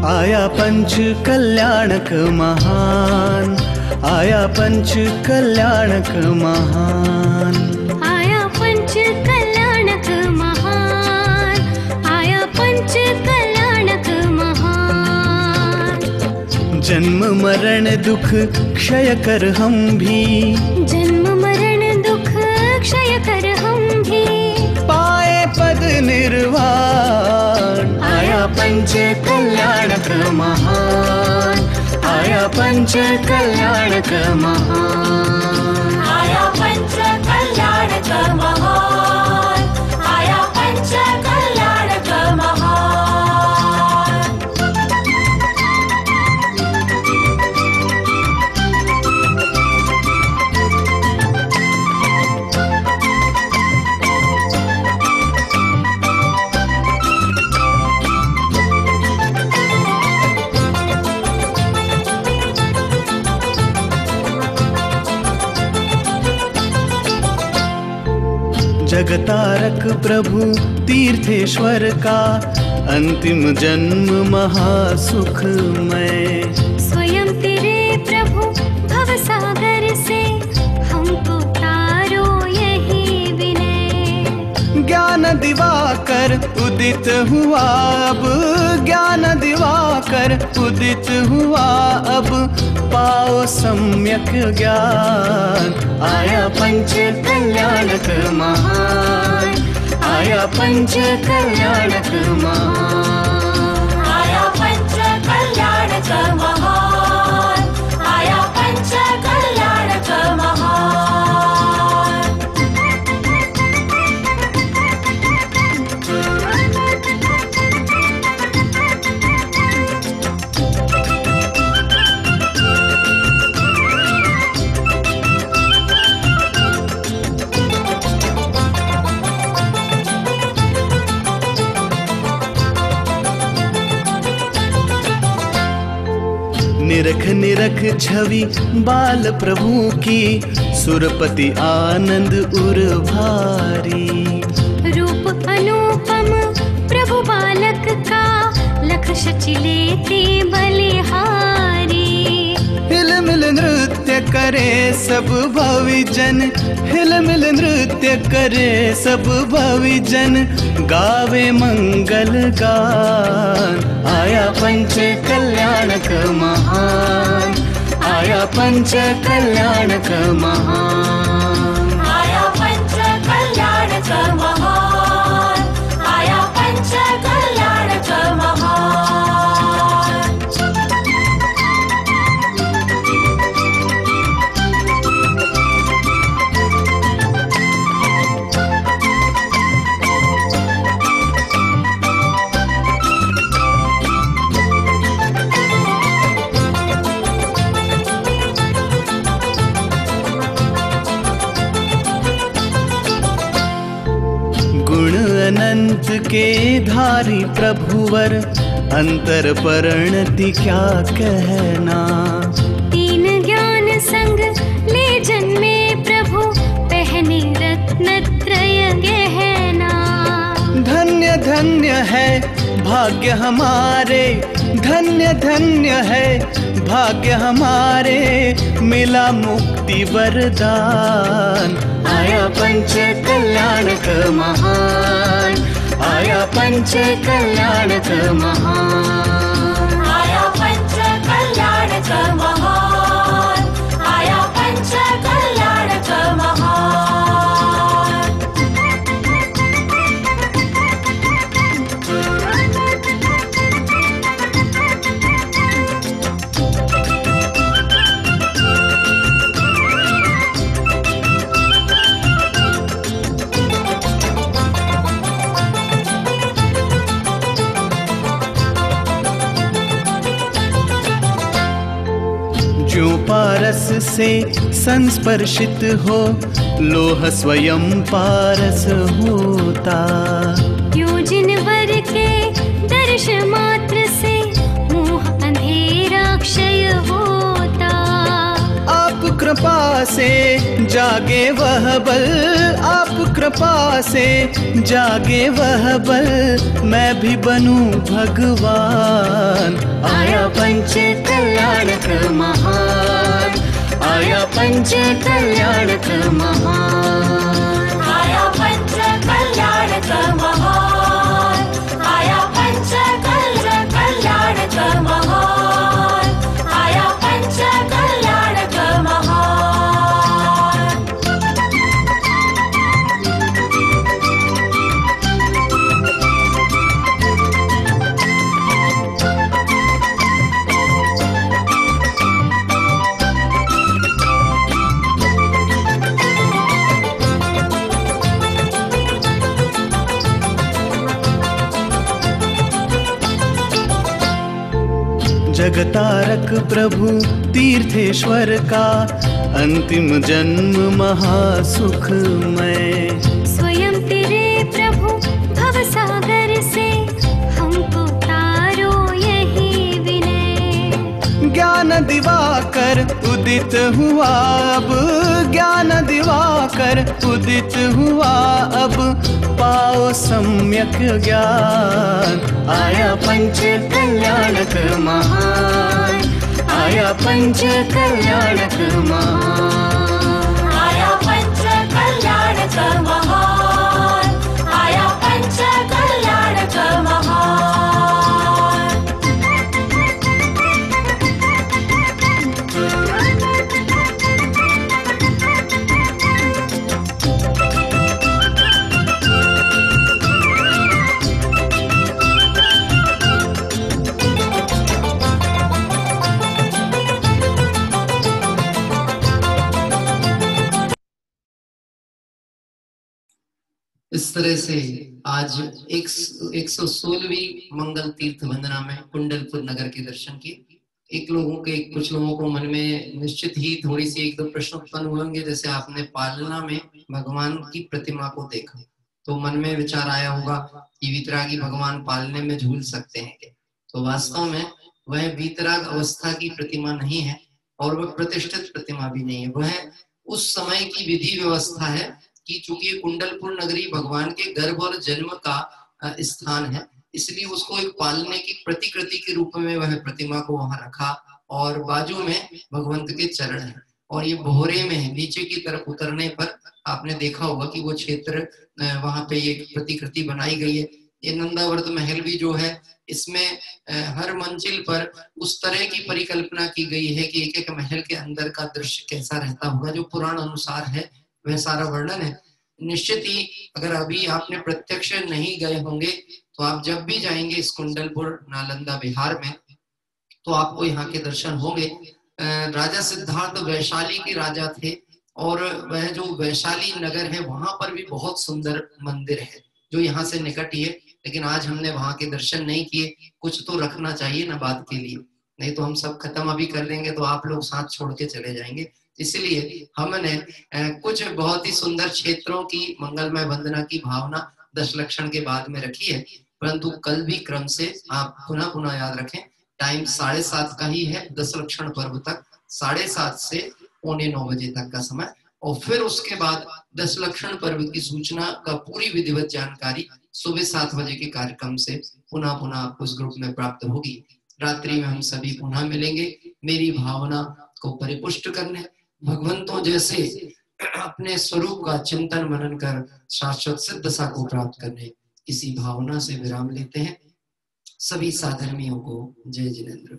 आया पंच कल्याणक महान, आया पंच कल्याणक महान, आया पंच कल्याणक महान, आया पंच कल्याणक महान। जन्म मरण दुख क्षय कर हम भी, जन्म मरण दुख क्षय कर हम भी, पाए पद निर्वाण। आया पंच कल्याणक महान, आया पंच कल्याणक महान, आया पंच कल्याणक महान, आया पंच कल्याणक महान। जगतारक प्रभु तीर्थेश्वर का अंतिम जन्म महासुखमय। स्वयं तेरे प्रभु भव भवसागर से हमको तारो यही विनय। ज्ञान दिवाकर उदित हुआ अब, ज्ञान दिवाकर उदित हुआ अब, पाओ सम्यक ज्ञान। आया पंच कल्याणक महान, आया पंच कल्याणक महान, आया पंच कल्याणक महान, आया पंच कल्याणक महान। निरख निरख छवि बाल प्रभु की, सुरपति आनंद उर भारी। रूप अनुपम प्रभु बालक का, लख शचिलेते बलिहारी। हिल मिल नृत्य करे सब भविजन, हिल मिल नृत्य करे सब भविजन, गावे मंगल गान। आया पंच कल्याणक महान, आया पंच कल्याणक महान, आया पंच कल्याणक महान, आया पंच कल्याणक महान। अनंत के धारी प्रभुवर, अंतर परिणति क्या कहना। तीन ज्ञान संग ले जन्मे प्रभु, पहने रत्नत्रय गहना। धन्य धन्य है भाग्य हमारे, धन्य धन्य है भाग्य हमारे, मिला मुक्ति वरदान। आया पंच कल्याणक महान, आया पंच कल्याणक महान, आया पंच कल्याणक महान, आया पंच कल्याणक महान। जो पारस से संस्पर्शित हो, लोह स्वयं पारस होता। योजन वर के दर्श मात्र से, मोह अंधेरा क्षय होता। आप कृपा से जागे वह बल, आप कृपा से जागे वह बल, मैं भी बनूं भगवान। आया पंच कल्याणक महान, आया पंच कल्याणक महान, आया पंच कल्याणक महान, आया पंच कल्याणक महान, आया पंच कल्याणक महान। जगतारक प्रभु तीर्थेश्वर का, अंतिम जन्म महासुखमय। स्वयं तेरे प्रभु भवसागर से, हमको तारो यही विनय। ज्ञान दिवाकर उदित हुआ अब, ज्ञान दिवाकर उदित हुआ अब, पाओ सम्यक ज्ञान। आया पंच कल्याणक महान, आया पंच कल्याणक महान, आया पंच कल्याणक महान, आया पंच कल्याणक महान। इस तरह से आज 116वीं मंगल तीर्थ वंदना में कुंडलपुर नगर के दर्शन किए। कुछ लोगों को मन में निश्चित ही थोड़ी सी एक दो प्रश्न उत्पन्न होंगे। जैसे आपने पालना में भगवान की प्रतिमा को देखा तो मन में विचार आया होगा कि वीतरागी भगवान पालने में झूल सकते हैं क्या? तो वास्तव में वह वीतराग अवस्था की प्रतिमा नहीं है और वह प्रतिष्ठित प्रतिमा भी नहीं है। वह उस समय की विधि व्यवस्था है कि चूंकि कुंडलपुर नगरी भगवान के गर्भ और जन्म का स्थान है, इसलिए उसको एक पालने की प्रतिकृति के रूप में वह प्रतिमा को वहां रखा और बाजू में भगवंत के चरण है और ये बोहरे में है। नीचे की तरफ उतरने पर आपने देखा होगा कि वो क्षेत्र वहां पे ये प्रतिकृति बनाई गई है। ये नंदावर्त महल भी जो है इसमें हर मंजिल पर उस तरह की परिकल्पना की गई है कि एक एक महल के अंदर का दृश्य कैसा रहता होगा, जो पुराण अनुसार है वह सारा वर्णन है। निश्चित ही अगर अभी आपने प्रत्यक्ष नहीं गए होंगे तो आप जब भी जाएंगे इस कुंडलपुर नालंदा बिहार में तो आपको यहाँ के दर्शन होंगे। राजा सिद्धार्थ वैशाली के राजा थे और वह जो वैशाली नगर है वहां पर भी बहुत सुंदर मंदिर है जो यहाँ से निकट ही है, लेकिन आज हमने वहां के दर्शन नहीं किए। कुछ तो रखना चाहिए ना बात के लिए, नहीं तो हम सब खत्म अभी कर देंगे तो आप लोग साथ छोड़ के चले जाएंगे। इसलिए हमने कुछ बहुत ही सुंदर क्षेत्रों की मंगलमय वंदना की भावना 10 लक्षण के बाद में रखी है, परंतु कल भी क्रम से आप पुनः पुनः याद रखें टाइम 7:30 का ही है 10 लक्षण पर्व तक, 7:30 से 8:45 बजे तक का समय। और फिर उसके बाद 10 लक्षण पर्व की सूचना का पूरी विधिवत जानकारी सुबह 7 बजे के कार्यक्रम से पुनः पुनः आपको इस ग्रुप में प्राप्त होगी। रात्रि में हम सभी पुनः मिलेंगे मेरी भावना को परिपुष्ट करने, भगवंतों जैसे अपने स्वरूप का चिंतन मनन कर शाश्वत सिद्धसा को प्राप्त करने। इसी भावना से विराम लेते हैं। सभी साधर्मियों को जय जिनेन्द्र।